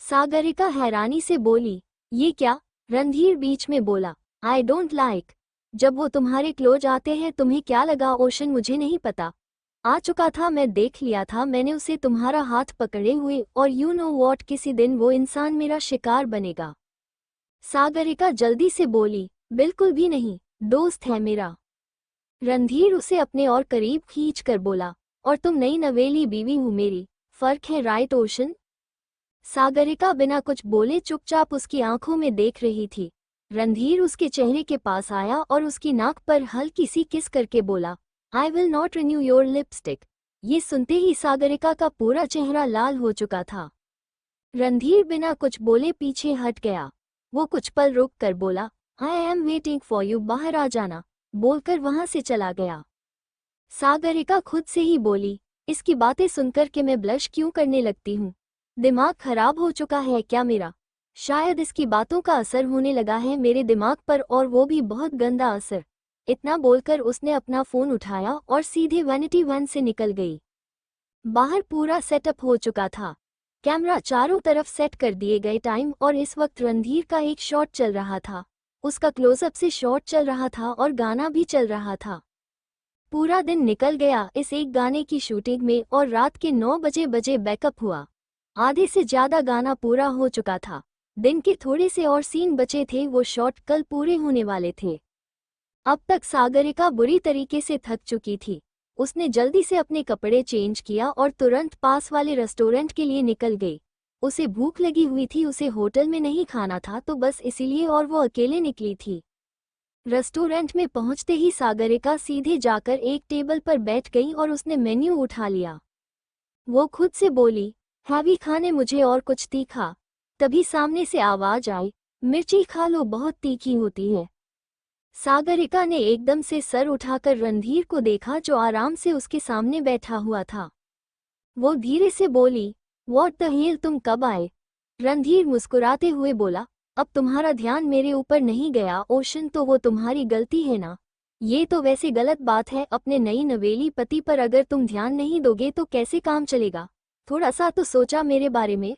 सागरिका हैरानी से बोली, ये क्या? रणधीर बीच में बोला, आई डोंट लाइक। जब वो तुम्हारे क्लोज आते हैं तुम्हें क्या लगा ओशन? मुझे नहीं पता। आ चुका था, मैं देख लिया था, मैंने उसे तुम्हारा हाथ पकड़े हुए, और यू नो वॉट, किसी दिन वो इंसान मेरा शिकार बनेगा। सागरिका जल्दी से बोली, बिल्कुल भी नहीं, दोस्त है मेरा। रणधीर उसे अपने और करीब खींच कर बोला, और तुम नई नवेली बीवी हूँ मेरी, फर्क है राइट ओशन? सागरिका बिना कुछ बोले चुपचाप उसकी आंखों में देख रही थी। रणधीर उसके चेहरे के पास आया और उसकी नाक पर हल्की सी किस करके बोला, I will not renew your lipstick. ये सुनते ही सागरिका का पूरा चेहरा लाल हो चुका था। रणधीर बिना कुछ बोले पीछे हट गया। वो कुछ पल रुक कर बोला, I am waiting for you, बाहर आ जाना, बोलकर वहां से चला गया। सागरिका खुद से ही बोली, इसकी बातें सुनकर के मैं ब्लश क्यों करने लगती हूँ? दिमाग खराब हो चुका है क्या मेरा? शायद इसकी बातों का असर होने लगा है मेरे दिमाग पर, और वो भी बहुत गंदा असर। इतना बोलकर उसने अपना फोन उठाया और सीधे वैनिटी वैन से निकल गई। बाहर पूरा सेटअप हो चुका था। कैमरा चारों तरफ सेट कर दिए गए टाइम, और इस वक्त रणधीर का एक शॉट चल रहा था। उसका क्लोजअप से शॉट चल रहा था और गाना भी चल रहा था। पूरा दिन निकल गया इस एक गाने की शूटिंग में, और रात के 9 बजे बैकअप हुआ। आधे से ज्यादा गाना पूरा हो चुका था। दिन के थोड़े से और सीन बचे थे, वो शॉट कल पूरे होने वाले थे। अब तक सागरिका बुरी तरीके से थक चुकी थी। उसने जल्दी से अपने कपड़े चेंज किया और तुरंत पास वाले रेस्टोरेंट के लिए निकल गई। उसे भूख लगी हुई थी, उसे होटल में नहीं खाना था, तो बस इसीलिए और वो अकेले निकली थी। रेस्टोरेंट में पहुंचते ही सागरिका सीधे जाकर एक टेबल पर बैठ गई और उसने मेन्यू उठा लिया। वो खुद से बोली, हैवी खाने मुझे और कुछ तीखा। तभी सामने से आवाज आई, मिर्ची खा लो, बहुत तीखी होती है। सागरिका ने एकदम से सर उठाकर रणधीर को देखा जो आराम से उसके सामने बैठा हुआ था। वो धीरे से बोली, व्हाट द हेल, तुम कब आए? रणधीर मुस्कुराते हुए बोला, अब तुम्हारा ध्यान मेरे ऊपर नहीं गया ओशन, तो वो तुम्हारी गलती है ना? ये तो वैसे गलत बात है, अपने नई नवेली पति पर अगर तुम ध्यान नहीं दोगे तो कैसे काम चलेगा? थोड़ा सा तो सोचा मेरे बारे में?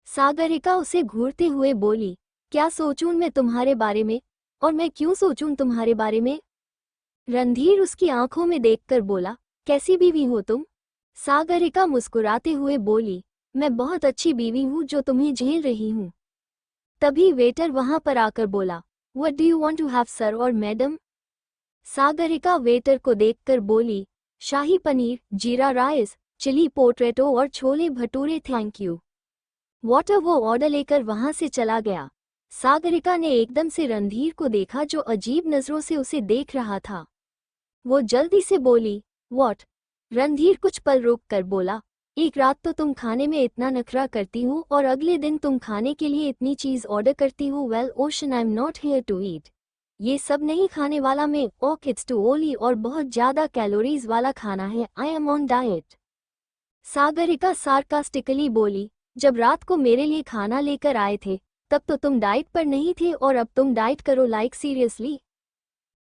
सागरिका उसे घूरते हुए बोली, क्या सोचूं मैं तुम्हारे बारे में? और मैं क्यों सोचूं तुम्हारे बारे में? रणधीर उसकी आंखों में देखकर बोला, कैसी बीवी हो तुम? सागरिका मुस्कुराते हुए बोली, मैं बहुत अच्छी बीवी हूँ जो तुम्हें झेल रही हूँ। तभी वेटर वहां पर आकर बोला, what do you want to have sir और मैडम? सागरिका वेटर को देखकर बोली, शाही पनीर, जीरा राइस, चिली पोटैटो और chole bhature, thank you. Water वो ऑर्डर लेकर वहां से चला गया। सागरिका ने एकदम से रणधीर को देखा जो अजीब नजरों से उसे देख रहा था। वो जल्दी से बोली, व्हाट? रणधीर कुछ पल रुक कर बोला, एक रात तो तुम खाने में इतना नखरा करती हो और अगले दिन तुम खाने के लिए इतनी चीज ऑर्डर करती हो। Well Ocean, I am not here to eat. ये सब नहीं खाने वाला मैं, किड्स टू ओली, और बहुत ज्यादा कैलोरीज वाला खाना है, I am on diet. Sagarika sarcastically बोली, जब रात को मेरे लिए खाना लेकर आए थे तब तो तुम डाइट पर नहीं थे, और अब तुम डाइट करो, लाइक सीरियसली?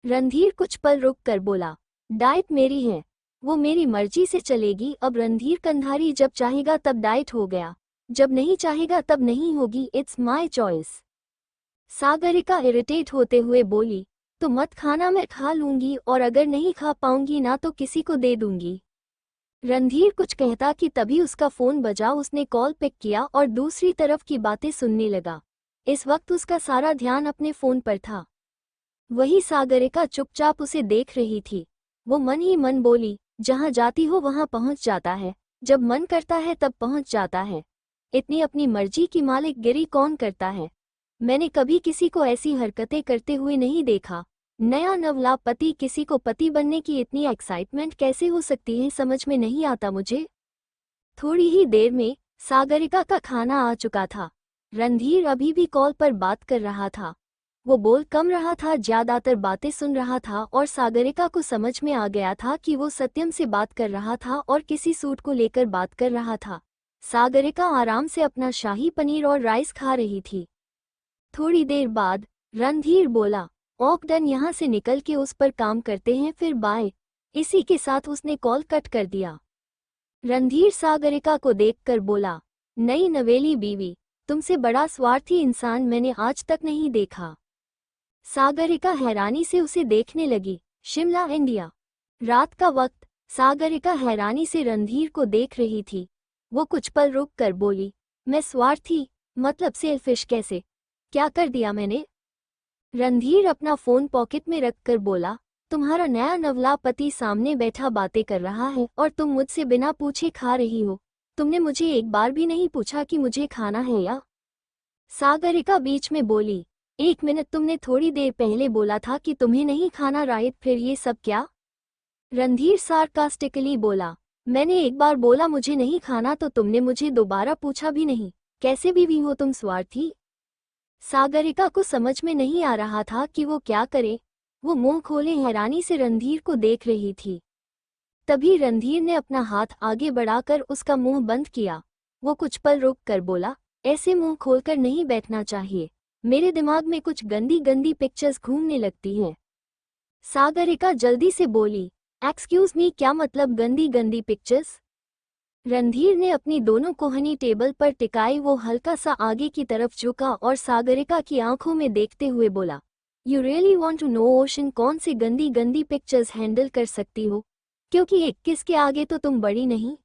रणधीर कुछ पल रुक कर बोला, डाइट मेरी है, वो मेरी मर्जी से चलेगी। अब रणधीर कंधारी, जब चाहेगा तब डाइट हो गया, जब नहीं चाहेगा तब नहीं होगी, it's my choice. Sagarika irritate होते हुए बोली, तो मत खाना, मैं खा लूंगी, और अगर नहीं खा पाऊंगी ना तो किसी को दे दूंगी। रणधीर कुछ कहता कि तभी उसका फोन बजा। उसने कॉल पिक किया और दूसरी तरफ की बातें सुनने लगा। इस वक्त उसका सारा ध्यान अपने फोन पर था। वही सागरिका चुपचाप उसे देख रही थी। वो मन ही मन बोली, जहां जाती हो वहां पहुंच जाता है, जब मन करता है तब पहुंच जाता है, इतनी अपनी मर्जी की मालिकगिरी कौन करता है? मैंने कभी किसी को ऐसी हरकतें करते हुए नहीं देखा। नया नवला पति, किसी को पति बनने की इतनी एक्साइटमेंट कैसे हो सकती है, समझ में नहीं आता मुझे। थोड़ी ही देर में सागरिका का खाना आ चुका था। रणधीर अभी भी कॉल पर बात कर रहा था। वो बोल कम रहा था, ज्यादातर बातें सुन रहा था, और सागरिका को समझ में आ गया था कि वो सत्यम से बात कर रहा था और किसी सूट को लेकर बात कर रहा था। सागरिका आराम से अपना शाही पनीर और राइस खा रही थी। थोड़ी देर बाद रणधीर बोला, ओक डन, यहाँ से निकल के उस पर काम करते हैं, फिर बाय। इसी के साथ उसने कॉल कट कर दिया। रणधीर सागरिका को देखकर बोला, नई नवेली बीवी, तुमसे बड़ा स्वार्थी इंसान मैंने आज तक नहीं देखा। सागरिका हैरानी से उसे देखने लगी। शिमला, इंडिया। रात का वक्त। सागरिका हैरानी से रणधीर को देख रही थी। वो कुछ पल रुक कर बोली, मैं स्वार्थी? मतलब सेल्फिश कैसे? क्या कर दिया मैंने? रणधीर अपना फोन पॉकेट में रखकर बोला, तुम्हारा नया नवला पति सामने बैठा बातें कर रहा है और तुम मुझसे बिना पूछे खा रही हो। तुमने मुझे एक बार भी नहीं पूछा कि मुझे खाना है या? सागरिका बीच में बोली, एक मिनट, तुमने थोड़ी देर पहले बोला था कि तुम्हें नहीं खाना, राइट? फिर ये सब क्या? रणधीर सार्कास्टिकली बोला, मैंने एक बार बोला मुझे नहीं खाना तो तुमने मुझे दोबारा पूछा भी नहीं। कैसे बीवी हो तुम, स्वार्थी? सागरिका को समझ में नहीं आ रहा था कि वो क्या करे। वो मुंह खोले हैरानी से रणधीर को देख रही थी। तभी रणधीर ने अपना हाथ आगे बढ़ाकर उसका मुंह बंद किया। वो कुछ पल रुक कर बोला, ऐसे मुंह खोलकर नहीं बैठना चाहिए, मेरे दिमाग में कुछ गंदी गंदी पिक्चर्स घूमने लगती हैं। सागरिका जल्दी से बोली, एक्सक्यूज मी, क्या मतलब गंदी गंदी पिक्चर्स? रणधीर ने अपनी दोनों कोहनी टेबल पर टिकाई। वो हल्का सा आगे की तरफ झुका और सागरिका की आंखों में देखते हुए बोला, you really want to know Ocean, कौन सी गंदी गंदी पिक्चर्स हैंडल कर सकती हो? क्योंकि 21 के आगे तो तुम बड़ी नहीं।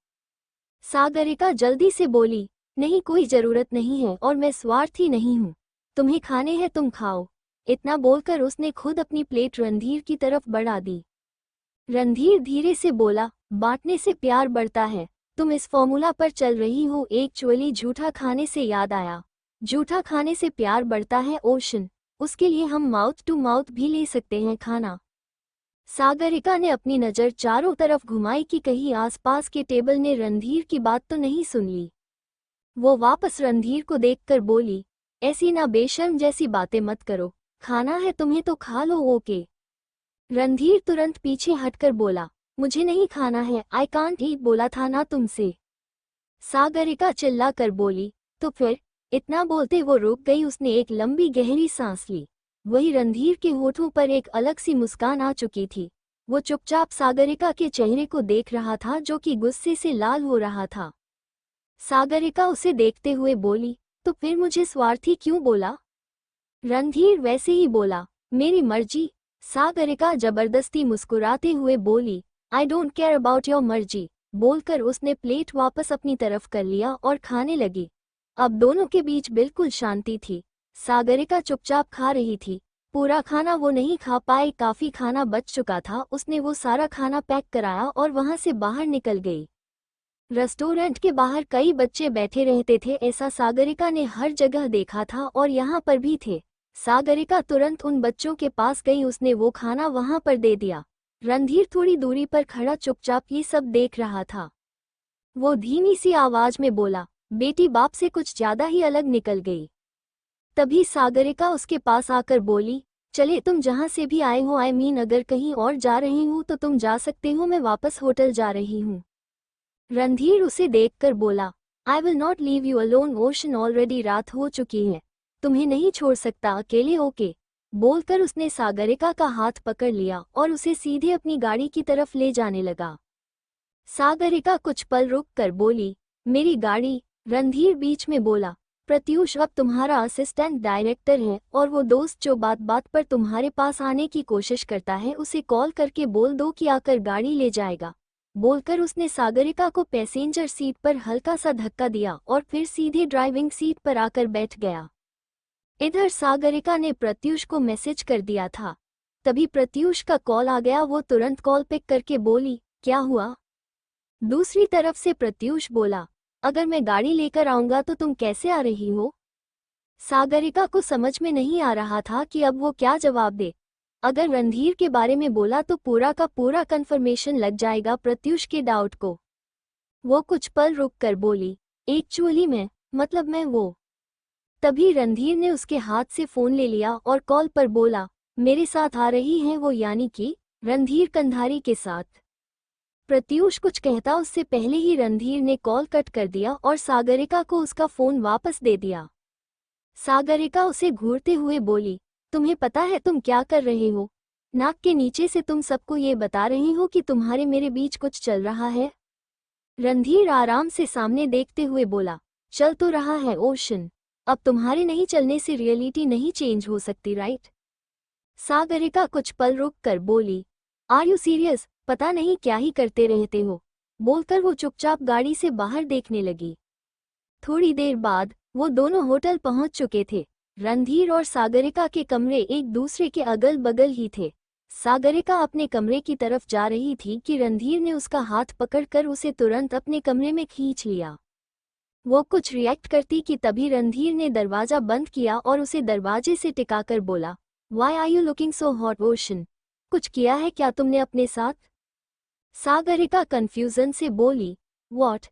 सागरिका जल्दी से बोली, नहीं, कोई जरूरत नहीं है और मैं स्वार्थी नहीं हूँ। तुम्हें खाने हैं तुम खाओ। इतना बोलकर उसने खुद अपनी प्लेट रणधीर की तरफ बढ़ा दी। रणधीर धीरे से बोला, बांटने से प्यार बढ़ता है, तुम इस फॉर्मूला पर चल रही हो। एक्चुअली झूठा खाने से याद आया, झूठा खाने से प्यार बढ़ता है ओशन, उसके लिए हम माउथ टू माउथ भी ले सकते हैं खाना। सागरिका ने अपनी नज़र चारों तरफ घुमाई कि कहीं आसपास के टेबल ने रणधीर की बात तो नहीं सुन ली। वो वापस रणधीर को देखकर बोली, ऐसी ना बेशर्म जैसी बातें मत करो, खाना है तुम्हें तो खा लो। ओके। रणधीर तुरंत पीछे हटकर बोला, मुझे नहीं खाना है, आई कांट ईट, बोला था ना तुमसे। सागरिका चिल्ला कर बोली, तो फिर? इतना बोलते वो रुक गई। उसने एक लंबी गहरी सांस ली। वही रणधीर के होठों पर एक अलग सी मुस्कान आ चुकी थी। वो चुपचाप सागरिका के चेहरे को देख रहा था जो कि गुस्से से लाल हो रहा था। सागरिका उसे देखते हुए बोली, तो फिर मुझे स्वार्थी क्यों बोला? रणधीर वैसे ही बोला, मेरी मर्जी। सागरिका जबरदस्ती मुस्कुराते हुए बोली, I don't care about your मर्जी। बोलकर उसने प्लेट वापस अपनी तरफ कर लिया और खाने लगी। अब दोनों के बीच बिल्कुल शांति थी। सागरिका चुपचाप खा रही थी। पूरा खाना वो नहीं खा पाई, काफी खाना बच चुका था। उसने वो सारा खाना पैक कराया और वहां से बाहर निकल गई। रेस्टोरेंट के बाहर कई बच्चे बैठे रहते थे, ऐसा सागरिका ने हर जगह देखा था और यहाँ पर भी थे। सागरिका तुरंत उन बच्चों के पास गई, उसने वो खाना वहां पर दे दिया। रणधीर थोड़ी दूरी पर खड़ा चुपचाप ये सब देख रहा था। वो धीमी सी आवाज में बोला, बेटी बाप से कुछ ज्यादा ही अलग निकल गई। तभी सागरिका उसके पास आकर बोली, चले तुम जहां से भी आए हो, आई मीन अगर कहीं और जा रही हूं तो तुम जा सकते हो, मैं वापस होटल जा रही हूं। रणधीर उसे देखकर बोला, I will not leave you alone ocean, already रात हो चुकी है, तुम्हें नहीं छोड़ सकता अकेले। ओके। बोलकर उसने सागरिका का हाथ पकड़ लिया और उसे सीधे अपनी गाड़ी की तरफ ले जाने लगा। सागरिका कुछ पल रुक कर बोली, मेरी गाड़ी? रणधीर बीच में बोला, प्रत्यूष अब तुम्हारा असिस्टेंट डायरेक्टर है और वो दोस्त जो बात बात पर तुम्हारे पास आने की कोशिश करता है, उसे कॉल करके बोल दो कि आकर गाड़ी ले जाएगा। बोलकर उसने सागरिका को पैसेंजर सीट पर हल्का सा धक्का दिया और फिर सीधे ड्राइविंग सीट पर आकर बैठ गया। इधर सागरिका ने प्रत्यूष को मैसेज कर दिया था। तभी प्रत्यूष का कॉल आ गया। वो तुरंत कॉल पिक करके बोली, क्या हुआ? दूसरी तरफ से प्रत्यूष बोला, अगर मैं गाड़ी लेकर आऊंगा तो तुम कैसे आ रही हो? सागरिका को समझ में नहीं आ रहा था कि अब वो क्या जवाब दे। अगर रणधीर के बारे में बोला तो पूरा का पूरा कंफर्मेशन लग जाएगा प्रत्यूष के डाउट को। वो कुछ पल रुक कर बोली, एक्चुअली मैं वो। तभी रणधीर ने उसके हाथ से फोन ले लिया और कॉल पर बोला, मेरे साथ आ रही हैं वो, यानी कि रणधीर कंधारी के साथ। प्रत्यूष कुछ कहता उससे पहले ही रणधीर ने कॉल कट कर दिया और सागरिका को उसका फोन वापस दे दिया। सागरिका उसे घूरते हुए बोली, तुम्हें पता है तुम क्या कर रहे हो? नाक के नीचे से तुम सबको ये बता रहे हो कि तुम्हारे मेरे बीच कुछ चल रहा है? रणधीर आराम से सामने देखते हुए बोला, चल तो रहा है ओशन, अब तुम्हारे नहीं चलने से रियलिटी नहीं चेंज हो सकती, राइट? सागरिका कुछ पल रुक कर बोली, आर यू सीरियस? पता नहीं क्या ही करते रहते हो। बोलकर वो चुपचाप गाड़ी से बाहर देखने लगी। थोड़ी देर बाद वो दोनों होटल पहुंच चुके थे। रणधीर और सागरिका के कमरे एक दूसरे के अगल बगल ही थे। सागरिका अपने कमरे की तरफ जा रही थी कि रणधीर ने उसका हाथ पकड़कर उसे तुरंत अपने कमरे में खींच लिया। वो कुछ रिएक्ट करती कि तभी रणधीर ने दरवाजा बंद किया और उसे दरवाजे से टिकाकर बोला, why are you looking so hot Ocean? कुछ किया है क्या तुमने अपने साथ? सागरिका कंफ्यूजन से बोली, व्हाट?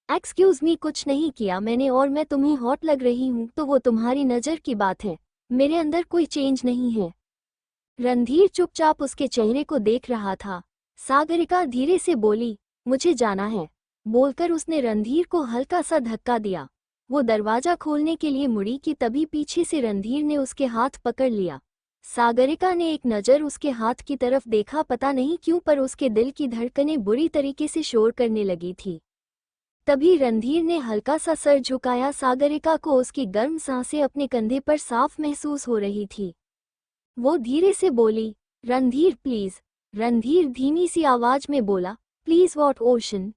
एक्सक्यूज मी, कुछ नहीं किया मैंने, और मैं तुम्हें हॉट लग रही हूँ तो वो तुम्हारी नज़र की बात है, मेरे अंदर कोई चेंज नहीं है। रणधीर चुपचाप उसके चेहरे को देख रहा था। सागरिका धीरे से बोली, मुझे जाना है। बोलकर उसने रणधीर को हल्का सा धक्का दिया। वो दरवाजा खोलने के लिए मुड़ी कि तभी पीछे से रणधीर ने उसके हाथ पकड़ लिया। सागरिका ने एक नज़र उसके हाथ की तरफ देखा, पता नहीं क्यों पर उसके दिल की धड़कनें बुरी तरीके से शोर करने लगी थी। तभी रणधीर ने हल्का सा सर झुकाया। सागरिका को उसकी गर्म सांसें अपने कंधे पर साफ महसूस हो रही थी। वो धीरे से बोली, रणधीर प्लीज। रणधीर धीमी सी आवाज में बोला, प्लीज व्हाट ओशन?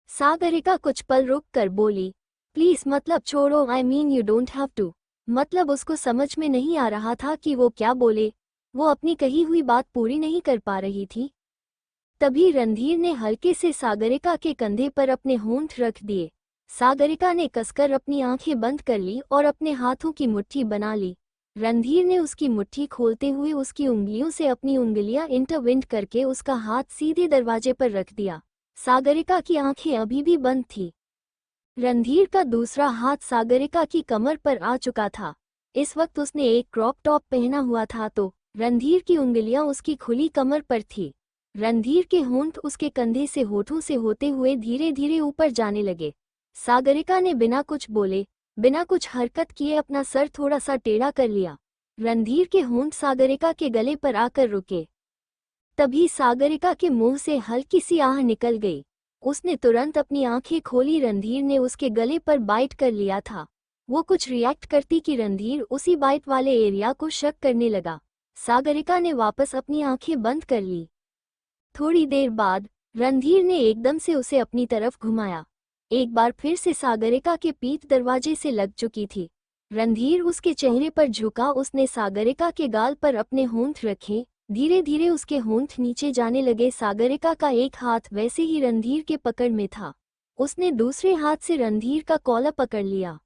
सागरिका कुछ पल रुक कर बोली, प्लीज मतलब छोड़ो, I mean you don't have to. मतलब उसको समझ में नहीं आ रहा था कि वो क्या बोले। वो अपनी कही हुई बात पूरी नहीं कर पा रही थी। तभी रणधीर ने हल्के से सागरिका के कंधे पर अपने होंठ रख दिए। सागरिका ने कसकर अपनी आंखें बंद कर ली और अपने हाथों की मुट्ठी बना ली। रणधीर ने उसकी मुट्ठी खोलते हुए उसकी उंगलियों से अपनी उंगलियां इंटरविंड करके उसका हाथ सीधे दरवाजे पर रख दिया। सागरिका की आंखें अभी भी बंद थी। रणधीर का दूसरा हाथ सागरिका की कमर पर आ चुका था। इस वक्त उसने एक क्रॉप टॉप पहना हुआ था तो रणधीर की उंगलियां उसकी खुली कमर पर थी। रणधीर के होंठ उसके कंधे से होठों से होते हुए धीरे धीरे ऊपर जाने लगे। सागरिका ने बिना कुछ बोले, बिना कुछ हरकत किए अपना सर थोड़ा सा टेढ़ा कर लिया। रणधीर के होंठ सागरिका के गले पर आकर रुके। तभी सागरिका के मुंह से हल्की सी आह निकल गई। उसने तुरंत अपनी आंखें खोली। रणधीर ने उसके गले पर बाइट कर लिया था। वो कुछ रिएक्ट करती कि रणधीर उसी बाइट वाले एरिया को शक करने लगा। सागरिका ने वापस अपनी आंखें बंद कर ली। थोड़ी देर बाद रणधीर ने एकदम से उसे अपनी तरफ घुमाया। एक बार फिर से सागरिका के पीठ दरवाजे से लग चुकी थी। रणधीर उसके चेहरे पर झुका। उसने सागरिका के गाल पर अपने होंठ रखे। धीरे धीरे उसके होंठ नीचे जाने लगे। सागरिका का एक हाथ वैसे ही रणधीर के पकड़ में था। उसने दूसरे हाथ से रणधीर का कॉलर पकड़ लिया।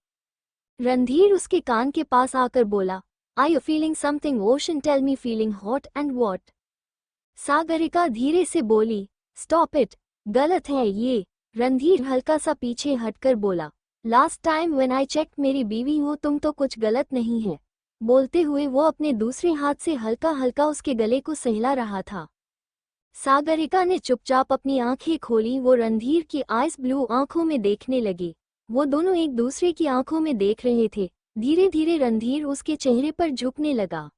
रणधीर उसके कान के पास आकर बोला, are you feeling something Ocean? Tell me, feeling hot and what? Sagarika धीरे से बोली, स्टॉप इट, गलत है ये। रणधीर हल्का सा पीछे हटकर बोला, last time when I check, मेरी बीवी हो तुम तो कुछ गलत नहीं है। बोलते हुए वो अपने दूसरे हाथ से हल्का हल्का उसके गले को सहला रहा था। सागरिका ने चुपचाप अपनी आंखें खोली। वो रणधीर की आइस ब्लू आंखों में देखने लगी। वो दोनों एक दूसरे की आंखों में देख रहे थे। धीरे धीरे रणधीर उसके चेहरे पर झुकने लगा।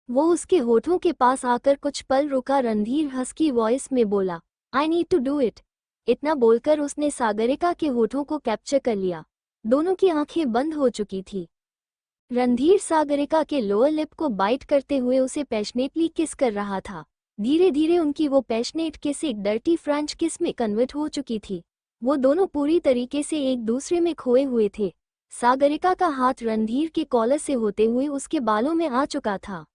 वो उसके होठों के पास आकर कुछ पल रुका। रणधीर हस्की वॉइस में बोला, I need to do it. इतना बोलकर उसने सागरिका के होठों को कैप्चर कर लिया। दोनों की आंखें बंद हो चुकी थी। रणधीर सागरिका के लोअर लिप को बाइट करते हुए उसे पैशनेटली किस कर रहा था। धीरे धीरे उनकी वो पैशनेट किस एक डर्टी फ्रेंच किस में कन्वर्ट हो चुकी थी। वो दोनों पूरी तरीके से एक दूसरे में खोए हुए थे। सागरिका का हाथ रणधीर के कॉलर से होते हुए उसके बालों में आ चुका था।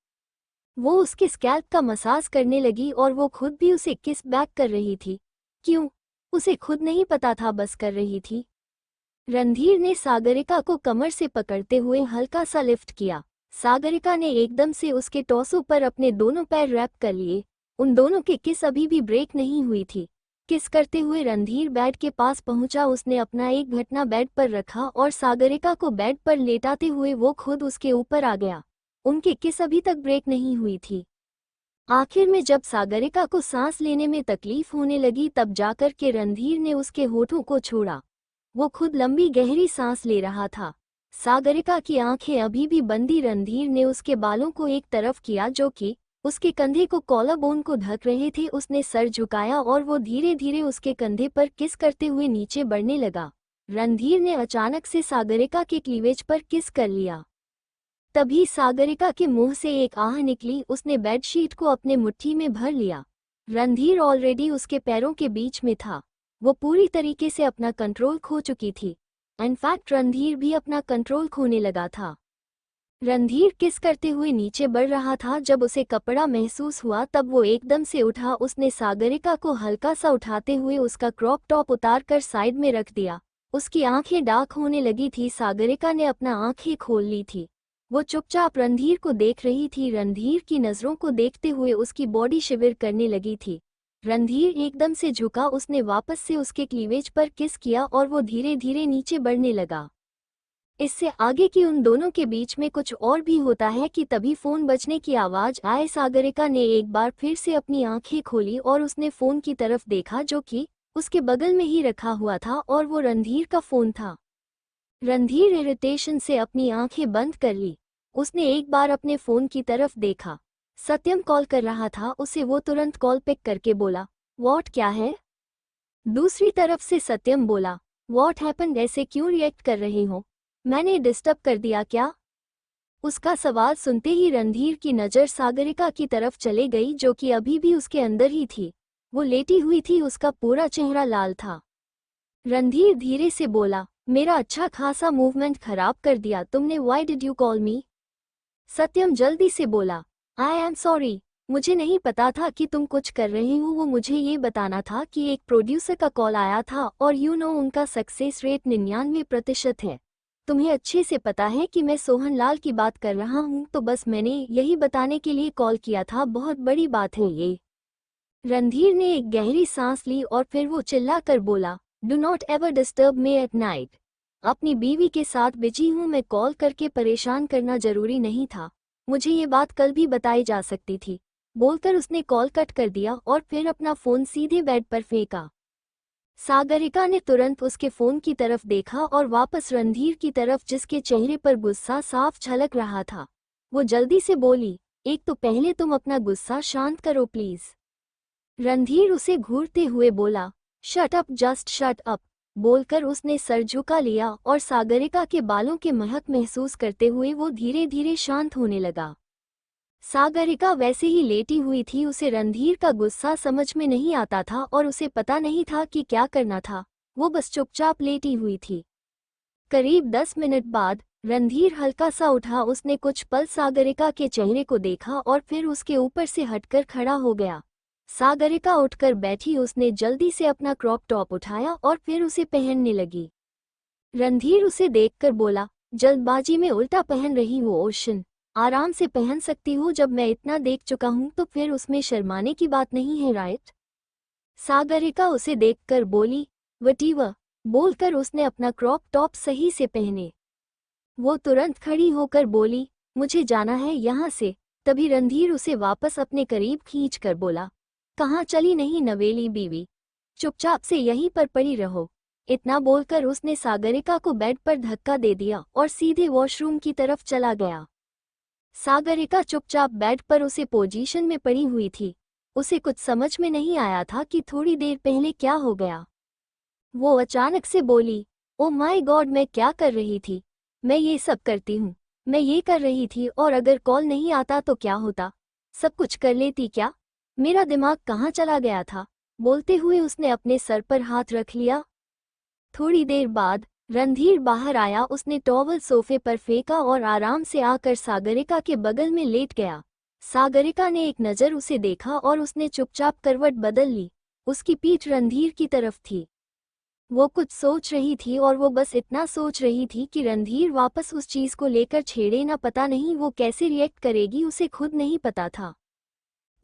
वो उसके स्कैल्प का मसाज करने लगी और वो खुद भी उसे किस बैक कर रही थी। क्यों, उसे खुद नहीं पता था, बस कर रही थी। रणधीर ने सागरिका को कमर से पकड़ते हुए हल्का सा लिफ्ट किया। सागरिका ने एकदम से उसके टॉसो पर अपने दोनों पैर रैप कर लिए। उन दोनों के किस अभी भी ब्रेक नहीं हुई थी। किस करते हुए रणधीर बेड के पास पहुंचा। उसने अपना एक घटना बेड पर रखा और सागरिका को बेड पर लेटाते हुए वो खुद उसके ऊपर आ गया। उनके किस अभी तक ब्रेक नहीं हुई थी। आखिर में जब सागरिका को सांस लेने में तकलीफ होने लगी तब जाकर के रणधीर ने उसके होठों को छोड़ा। वो खुद लंबी गहरी सांस ले रहा था। सागरिका की आंखें अभी भी बंदी। रणधीर ने उसके बालों को एक तरफ किया जो कि उसके कंधे को कॉलर बोन को ढक रहे थे। उसने सर झुकाया और वो धीरे धीरे उसके कंधे पर किस करते हुए नीचे बढ़ने लगा। रणधीर ने अचानक से सागरिका के क्लीवेज पर किस कर लिया। तभी सागरिका के मुंह से एक आह निकली। उसने बेडशीट को अपने मुट्ठी में भर लिया। रणधीर ऑलरेडी उसके पैरों के बीच में था। वो पूरी तरीके से अपना कंट्रोल खो चुकी थी। इनफैक्ट रणधीर भी अपना कंट्रोल खोने लगा था। रणधीर किस करते हुए नीचे बढ़ रहा था। जब उसे कपड़ा महसूस हुआ तब वो एकदम से उठा। उसने सागरिका को हल्का सा उठाते हुए उसका क्रॉप टॉप उतार कर साइड में रख दिया। उसकी आंखें डार्क होने लगी थी। सागरिका ने अपना आंखें खोल ली थी। वो चुपचाप रणधीर को देख रही थी। रणधीर की नज़रों को देखते हुए उसकी बॉडी शिविर करने लगी थी। रणधीर एकदम से झुका। उसने वापस से उसके क्लीवेज पर किस किया और वो धीरे धीरे नीचे बढ़ने लगा। इससे आगे की उन दोनों के बीच में कुछ और भी होता है कि तभी फोन बजने की आवाज आए। सागरिका ने एक बार फिर से अपनी आंखें खोली और उसने फोन की तरफ देखा जो कि उसके बगल में ही रखा हुआ था और वो रणधीर का फोन था। रणधीर इरिटेशन से अपनी आंखें बंद कर ली। उसने एक बार अपने फोन की तरफ देखा। सत्यम कॉल कर रहा था उसे। वो तुरंत कॉल पिक करके बोला, व्हाट, क्या है? दूसरी तरफ से सत्यम बोला, व्हाट हैपेंड, ऐसे क्यों रिएक्ट कर रहे हो? मैंने डिस्टर्ब कर दिया क्या? उसका सवाल सुनते ही रणधीर की नज़र सागरिका की तरफ चले गई जो कि अभी भी उसके अंदर ही थी। वो लेटी हुई थी। उसका पूरा चेहरा लाल था। रणधीर धीरे से बोला, मेरा अच्छा खासा मूवमेंट खराब कर दिया तुमने। Why did you call me? Satyam जल्दी से बोला, आई एम सॉरी, मुझे नहीं पता था कि तुम कुछ कर रहे हो। वो मुझे ये बताना था कि एक प्रोड्यूसर का कॉल आया था और उनका सक्सेस रेट 99% है। तुम्हें अच्छे से पता है कि मैं सोहन लाल की बात कर रहा हूँ, तो बस मैंने यही बताने के लिए कॉल किया था। बहुत बड़ी बात है ये। रणधीर ने एक गहरी सांस ली और फिर वो चिल्ला कर बोला, do not ever disturb me at night. अपनी बीवी के साथ बिजी हूँ, मैं कॉल करके परेशान करना जरूरी नहीं था। मुझे ये बात कल भी बताई जा सकती थी। बोलकर उसने कॉल कट कर दिया और फिर अपना फोन सीधे बेड पर फेंका। सागरिका ने तुरंत उसके फोन की तरफ देखा और वापस रणधीर की तरफ जिसके चेहरे पर गुस्सा साफ झलक रहा था। वो जल्दी से बोली, एक तो पहले तुम अपना गुस्सा शांत करो प्लीज। रणधीर उसे घूरते हुए बोला, shut up, just shut up. बोलकर उसने सर झुका लिया और सागरिका के बालों के महक महसूस करते हुए वो धीरे धीरे शांत होने लगा। सागरिका वैसे ही लेटी हुई थी। उसे रणधीर का गुस्सा समझ में नहीं आता था और उसे पता नहीं था कि क्या करना था। वो बस चुपचाप लेटी हुई थी। करीब 10 मिनट बाद रणधीर हल्का सा उठा। उसने कुछ पल सागरिका के चेहरे को देखा और फिर उसके ऊपर से हटकर खड़ा हो गया। सागरिका उठकर बैठी। उसने जल्दी से अपना क्रॉप टॉप उठाया और फिर उसे पहनने लगी। रणधीर उसे देखकर बोला, जल्दबाजी में उल्टा पहन रही हो ओशन, आराम से पहन सकती हूँ। जब मैं इतना देख चुका हूँ तो फिर उसमें शर्माने की बात नहीं है, राइट? सागरिका उसे देखकर बोली, वटीवर। बोलकर उसने अपना क्रॉप टॉप सही से पहने। वो तुरंत खड़ी होकर बोली, मुझे जाना है यहाँ से। तभी रणधीर उसे वापस अपने करीब खींच कर बोला, कहाँ चली नहीं नवेली बीवी, चुपचाप से यहीं पर पड़ी रहो। इतना बोलकर उसने सागरिका को बेड पर धक्का दे दिया और सीधे वॉशरूम की तरफ चला गया। सागरिका चुपचाप बेड पर उसे पोजीशन में पड़ी हुई थी। उसे कुछ समझ में नहीं आया था कि थोड़ी देर पहले क्या हो गया। वो अचानक से बोली, ओ माय गॉड, मैं क्या कर रही थी? मैं ये सब करती हूँ, मैं ये कर रही थी, और अगर कॉल नहीं आता तो क्या होता? सब कुछ कर लेती क्या? मेरा दिमाग कहाँ चला गया था? बोलते हुए उसने अपने सर पर हाथ रख लिया। थोड़ी देर बाद रणधीर बाहर आया। उसने टॉवल सोफे पर फेंका और आराम से आकर सागरिका के बगल में लेट गया। सागरिका ने एक नज़र उसे देखा और उसने चुपचाप करवट बदल ली। उसकी पीठ रणधीर की तरफ थी। वो कुछ सोच रही थी और वो बस इतना सोच रही थी कि रणधीर वापस उस चीज को लेकर छेड़े ना। पता नहीं वो कैसे रिएक्ट करेगी, उसे खुद नहीं पता था।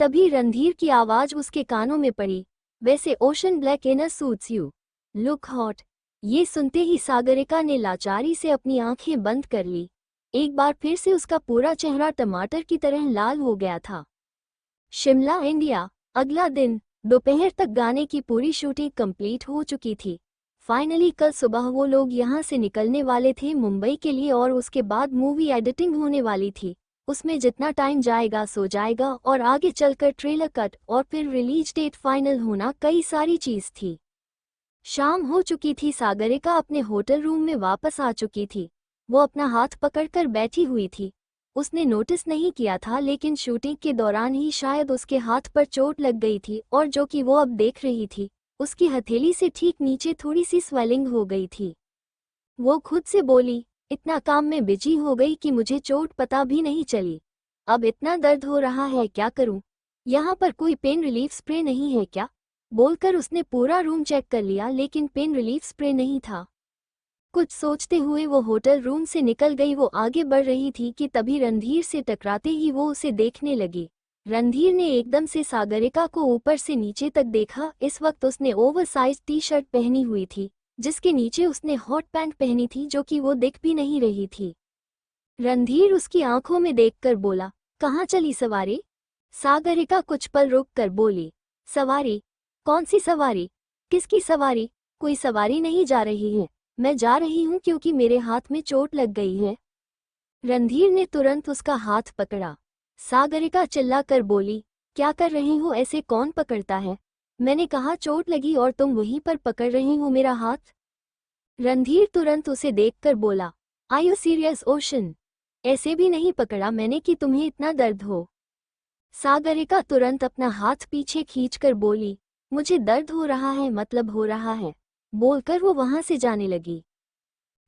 तभी रणधीर की आवाज उसके कानों में पड़ी, वैसे ocean black inner suits you look hot. ये सुनते ही सागरिका ने लाचारी से अपनी आंखें बंद कर ली। एक बार फिर से उसका पूरा चेहरा टमाटर की तरह लाल हो गया था। शिमला, इंडिया। अगला दिन दोपहर तक गाने की पूरी शूटिंग कंप्लीट हो चुकी थी। फाइनली कल सुबह वो लोग यहाँ से निकलने वाले थे मुंबई के लिए, और उसके बाद मूवी एडिटिंग होने वाली थी। उसमें जितना टाइम जाएगा सो जाएगा, और आगे चलकर ट्रेलर कट और फिर रिलीज डेट फाइनल होना, कई सारी चीज थी। शाम हो चुकी थी। सागरिका अपने होटल रूम में वापस आ चुकी थी। वो अपना हाथ पकड़कर बैठी हुई थी। उसने नोटिस नहीं किया था, लेकिन शूटिंग के दौरान ही शायद उसके हाथ पर चोट लग गई थी, और जो कि वो अब देख रही थी, उसकी हथेली से ठीक नीचे थोड़ी सी स्वेलिंग हो गई थी। वो खुद से बोली, इतना काम में बिजी हो गई कि मुझे चोट पता भी नहीं चली। अब इतना दर्द हो रहा है, क्या करूं? यहाँ पर कोई पेन रिलीफ स्प्रे नहीं है क्या? बोलकर उसने पूरा रूम चेक कर लिया, लेकिन पेन रिलीफ स्प्रे नहीं था। कुछ सोचते हुए वो होटल रूम से निकल गई। वो आगे बढ़ रही थी कि तभी रणधीर से टकराते ही वो उसे देखने लगी। रणधीर ने एकदम से सागरिका को ऊपर से नीचे तक देखा। इस वक्त उसने ओवरसाइज टी शर्ट पहनी हुई थी, जिसके नीचे उसने हॉट पैंट पहनी थी, जो कि वो दिख भी नहीं रही थी। रणधीर उसकी आंखों में देखकर बोला, कहाँ चली सवारी? सागरिका कुछ पल रुक कर बोली, सवारी? कौन सी सवारी? किसकी सवारी? कोई सवारी नहीं जा रही है। मैं जा रही हूँ क्योंकि मेरे हाथ में चोट लग गई है। रणधीर ने तुरंत उसका हाथ पकड़ा। सागरिका चिल्लाकर बोली, क्या कर रही हो? ऐसे कौन पकड़ता है? मैंने कहा चोट लगी और तुम वहीं पर पकड़ रही हो मेरा हाथ। रणधीर तुरंत उसे देखकर बोला, आर यू सीरियस ओशन? ऐसे भी नहीं पकड़ा मैंने कि तुम्हें इतना दर्द हो। सागरिका तुरंत अपना हाथ पीछे खींचकर बोली, मुझे दर्द हो रहा है, मतलब हो रहा है। बोलकर वो वहां से जाने लगी।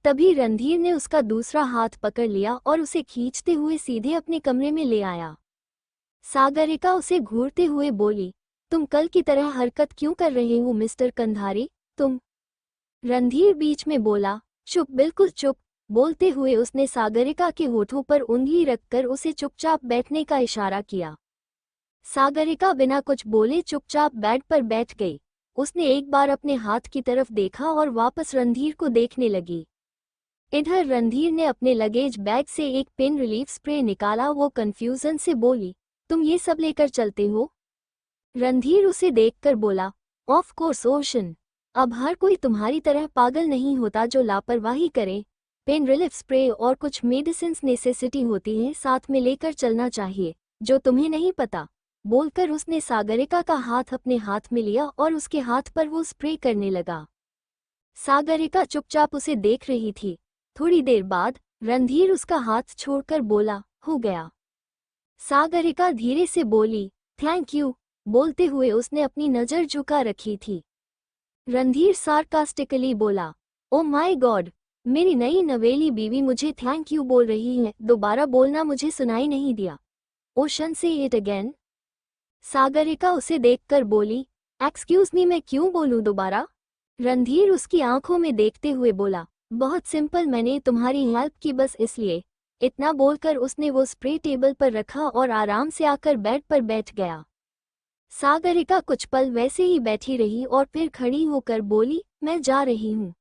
तभी रणधीर ने उसका दूसरा हाथ पकड़ लिया और उसे खींचते हुए सीधे अपने कमरे में ले आया। सागरिका उसे घूरते हुए बोली, तुम कल की तरह हरकत क्यों कर रहे हो मिस्टर कंधारी? तुम? रणधीर बीच में बोला, चुप, बिल्कुल चुप। बोलते हुए उसने सागरिका के होठों पर उंगली रखकर उसे चुपचाप बैठने का इशारा किया। सागरिका बिना कुछ बोले चुपचाप बेड पर बैठ गई। उसने एक बार अपने हाथ की तरफ देखा और वापस रणधीर को देखने लगी। इधर रणधीर ने अपने लगेज बैग से एक पेन रिलीफ स्प्रे निकाला। वो कंफ्यूजन से बोली, तुम ये सब लेकर चलते हो? रणधीर उसे देखकर बोला, ऑफ कोर्स ओशन। अब हर कोई तुम्हारी तरह पागल नहीं होता जो लापरवाही करे। पेन रिलीफ स्प्रे और कुछ मेडिसिन नेसेसिटी होती है, साथ में लेकर चलना चाहिए, जो तुम्हें नहीं पता। बोलकर उसने सागरिका का हाथ अपने हाथ में लिया और उसके हाथ पर वो स्प्रे करने लगा। सागरिका चुपचाप उसे देख रही थी। थोड़ी देर बाद रणधीर उसका हाथ छोड़कर बोला, हो गया। सागरिका धीरे से बोली, थैंक यू। बोलते हुए उसने अपनी नज़र झुका रखी थी। रणधीर सार्कास्टिकली बोला, ओ माय गॉड, मेरी नई नवेली बीवी मुझे थैंक यू बोल रही है। दोबारा बोलना, मुझे सुनाई नहीं दिया। ओशन से इट अगेन। सागरिका उसे देखकर बोली, एक्सक्यूज मी, मैं क्यों बोलूं दोबारा? रणधीर उसकी आंखों में देखते हुए बोला, बहुत सिंपल, मैंने तुम्हारी हेल्प की बस इसलिए। इतना बोलकर उसने वो स्प्रे टेबल पर रखा और आराम से आकर बेड पर बैठ गया। सागरिका कुछ पल वैसे ही बैठी रही और फिर खड़ी होकर बोली, मैं जा रही हूँ।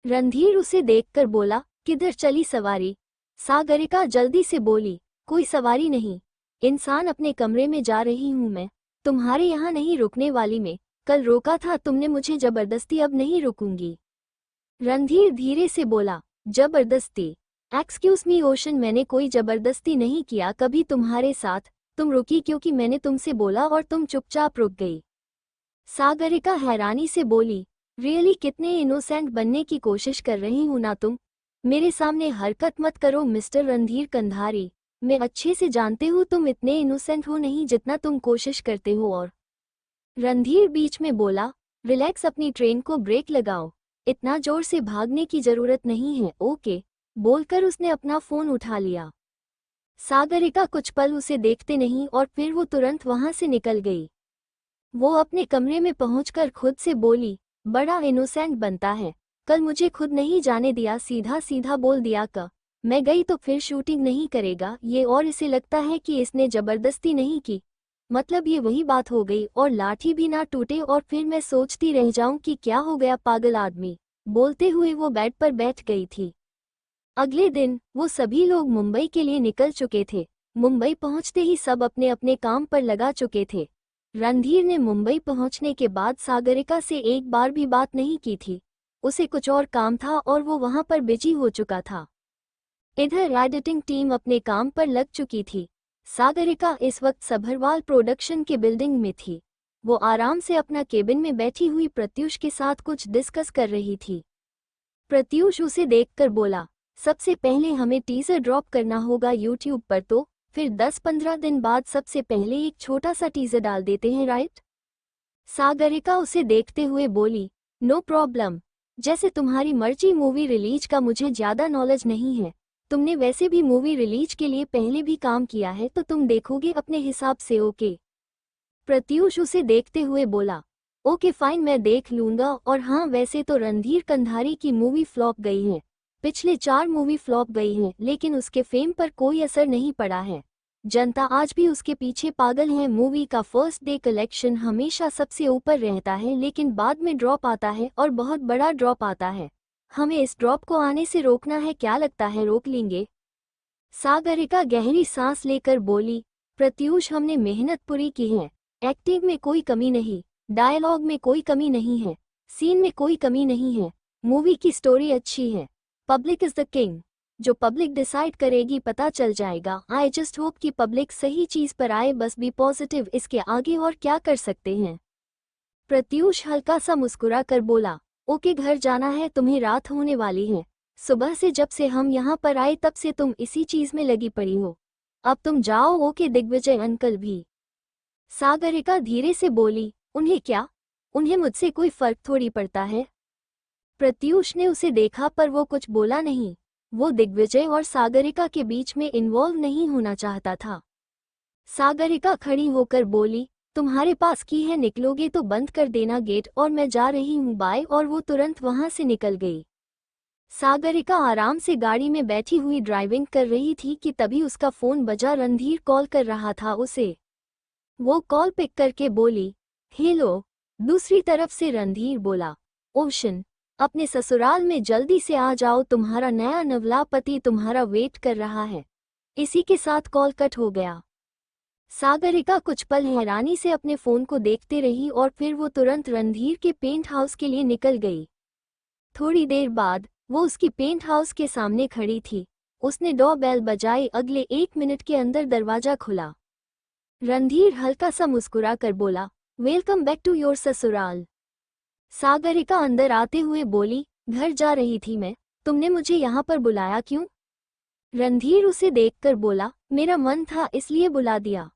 रणधीर उसे देखकर बोला, किधर चली सवारी? सागरिका जल्दी से बोली, कोई सवारी नहीं, इंसान अपने कमरे में जा रही हूँ मैं। तुम्हारे यहाँ नहीं रुकने वाली मैं। कल रोका था तुमने मुझे जबरदस्ती, अब नहीं रुकूंगी। रणधीर धीरे से बोला, जबरदस्ती? एक्सक्यूज मी ओशन, मैंने कोई जबरदस्ती नहीं किया कभी तुम्हारे साथ। तुम रुकी क्योंकि मैंने तुमसे बोला और तुम चुपचाप रुक गई। सागरिका हैरानी से बोली, रियली कितने इनोसेंट बनने की कोशिश कर रही हूं ना तुम? मेरे सामने हरकत मत करो मिस्टर रणधीर कंधारी। मैं अच्छे से जानती हूँ तुम इतने इनोसेंट हो नहीं जितना तुम कोशिश करते हो। और रणधीर बीच में बोला, रिलैक्स, अपनी ट्रेन को ब्रेक लगाओ, इतना जोर से भागने की जरूरत नहीं है, ओके। बोलकर उसने अपना फोन उठा लिया। सागरिका कुछ पल उसे देखते नहीं और फिर वो तुरंत वहां से निकल गई। वो अपने कमरे में पहुंचकर खुद से बोली, बड़ा इनोसेंट बनता है, कल मुझे खुद नहीं जाने दिया, सीधा सीधा बोल दिया क मैं गई तो फिर शूटिंग नहीं करेगा ये, और इसे लगता है कि इसने जबरदस्ती नहीं की। मतलब ये वही बात हो गई और लाठी भी ना टूटे, और फिर मैं सोचती रह जाऊं कि क्या हो गया पागल आदमी। बोलते हुए वो बेड पर बैठ गई थी। अगले दिन वो सभी लोग मुंबई के लिए निकल चुके थे। मुंबई पहुंचते ही सब अपने अपने काम पर लगा चुके थे। रणधीर ने मुंबई पहुंचने के बाद सागरिका से एक बार भी बात नहीं की थी। उसे कुछ और काम था और वो वहां पर बिजी हो चुका था। इधर एडिटिंग टीम अपने काम पर लग चुकी थी। सागरिका इस वक्त सभरवाल प्रोडक्शन के बिल्डिंग में थी। वो आराम से अपना केबिन में बैठी हुई प्रत्यूष के साथ कुछ डिस्कस कर रही थी। प्रत्यूष उसे देखकर बोला, सबसे पहले हमें टीजर ड्रॉप करना होगा यूट्यूब पर, तो फिर 10-15 दिन बाद सबसे पहले एक छोटा सा टीजर डाल देते हैं, राइट? सागरिका उसे देखते हुए बोली, नो प्रॉब्लम, जैसे तुम्हारी मर्जी। मूवी रिलीज का मुझे ज्यादा नॉलेज नहीं है, तुमने वैसे भी मूवी रिलीज के लिए पहले भी काम किया है, तो तुम देखोगे अपने हिसाब से, ओके? प्रत्यूष उसे देखते हुए बोला, ओके फाइन, मैं देख लूंगा। और हाँ, वैसे तो रणधीर कंधारी की मूवी फ्लॉप गई है, पिछले 4 मूवी फ्लॉप गई हैं, लेकिन उसके फेम पर कोई असर नहीं पड़ा है। जनता आज भी उसके पीछे पागल है। मूवी का फर्स्ट डे कलेक्शन हमेशा सबसे ऊपर रहता है, लेकिन बाद में ड्रॉप आता है और बहुत बड़ा ड्रॉप आता है। हमें इस ड्रॉप को आने से रोकना है, क्या लगता है रोक लेंगे? सागरिका गहरी सांस लेकर बोली, प्रत्यूष, हमने मेहनत पूरी की है। एक्टिंग में कोई कमी नहीं, डायलॉग में कोई कमी नहीं है, सीन में कोई कमी नहीं है, मूवी की स्टोरी अच्छी है। पब्लिक इज द किंग, जो पब्लिक डिसाइड करेगी पता चल जाएगा। आई जस्ट होप कि पब्लिक सही चीज पर आए, बस बी पॉजिटिव, इसके आगे और क्या कर सकते हैं? प्रत्यूष हल्का सा मुस्कुरा कर बोला, ओके, घर जाना है, तुम्हें रात होने वाली है। सुबह से जब से हम यहाँ पर आए तब से तुम इसी चीज में लगी पड़ी हो, अब तुम जाओ, ओके? दिग्विजय अंकल भी। सागरिका धीरे से बोली, उन्हें क्या? उन्हें मुझसे कोई फर्क थोड़ी पड़ता है। प्रत्यूष ने उसे देखा पर वो कुछ बोला नहीं। वो दिग्विजय और सागरिका के बीच में इन्वॉल्व नहीं होना चाहता था। सागरिका खड़ी होकर बोली, तुम्हारे पास की है, निकलोगे तो बंद कर देना गेट, और मैं जा रही हूँ, बाय। और वो तुरंत वहां से निकल गई। सागरिका आराम से गाड़ी में बैठी हुई ड्राइविंग कर रही थी कि तभी उसका फोन बजा। रणधीर कॉल कर रहा था उसे। वो कॉल पिक करके बोली, हेलो। दूसरी तरफ से रणधीर बोला, ओशन, अपने ससुराल में जल्दी से आ जाओ, तुम्हारा नया नवला पति तुम्हारा वेट कर रहा है। इसी के साथ कॉल कट हो गया। सागरिका कुछ पल हैरानी से अपने फोन को देखते रही और फिर वो तुरंत रणधीर के पेंट हाउस के लिए निकल गई। थोड़ी देर बाद वो उसकी पेंट हाउस के सामने खड़ी थी। उसने डोरबेल बजाई। अगले 1 मिनट के अंदर दरवाजा खुला। रणधीर हल्का सा मुस्कुरा कर बोला, वेलकम बैक टू योर ससुराल। सागरिका अंदर आते हुए बोली, घर जा रही थी मैं, तुमने मुझे यहाँ पर बुलाया क्यों? रणधीर उसे देखकर बोला, मेरा मन था इसलिए बुला दिया।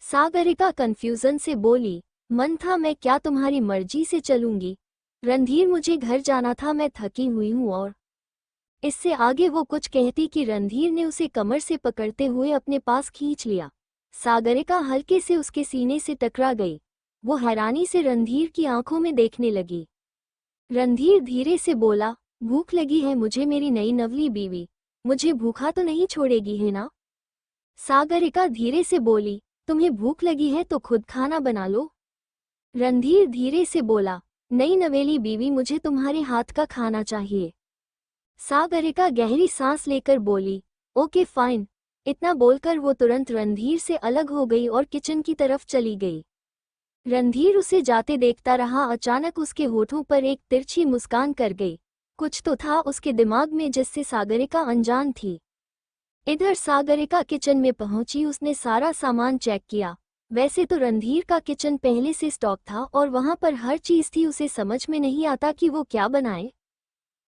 सागरिका कंफ्यूजन से बोली, मन था? मैं क्या तुम्हारी मर्जी से चलूंगी? रणधीर, मुझे घर जाना था, मैं थकी हुई हूँ। और इससे आगे वो कुछ कहती कि रणधीर ने उसे कमर से पकड़ते हुए अपने पास खींच लिया। सागरिका हल्के से उसके सीने से टकरा गई। वो हैरानी से रणधीर की आंखों में देखने लगी। रणधीर धीरे से बोला, भूख लगी है मुझे, मेरी नई नवली बीवी मुझे भूखा तो नहीं छोड़ेगी, है ना? सागरिका धीरे से बोली, तुम्हें भूख लगी है तो खुद खाना बना लो। रणधीर धीरे से बोला, नई नवेली बीवी, मुझे तुम्हारे हाथ का खाना चाहिए। सागरिका गहरी सांस लेकर बोली, ओके फाइन। इतना बोलकर वो तुरंत रणधीर से अलग हो गई और किचन की तरफ चली गई। रणधीर उसे जाते देखता रहा। अचानक उसके होठों पर एक तिरछी मुस्कान कर गई। कुछ तो था उसके दिमाग में जिससे सागरिका अनजान थी। इधर सागरिका किचन में पहुंची। उसने सारा सामान चेक किया। वैसे तो रणधीर का किचन पहले से स्टॉक था और वहां पर हर चीज थी। उसे समझ में नहीं आता कि वो क्या बनाए।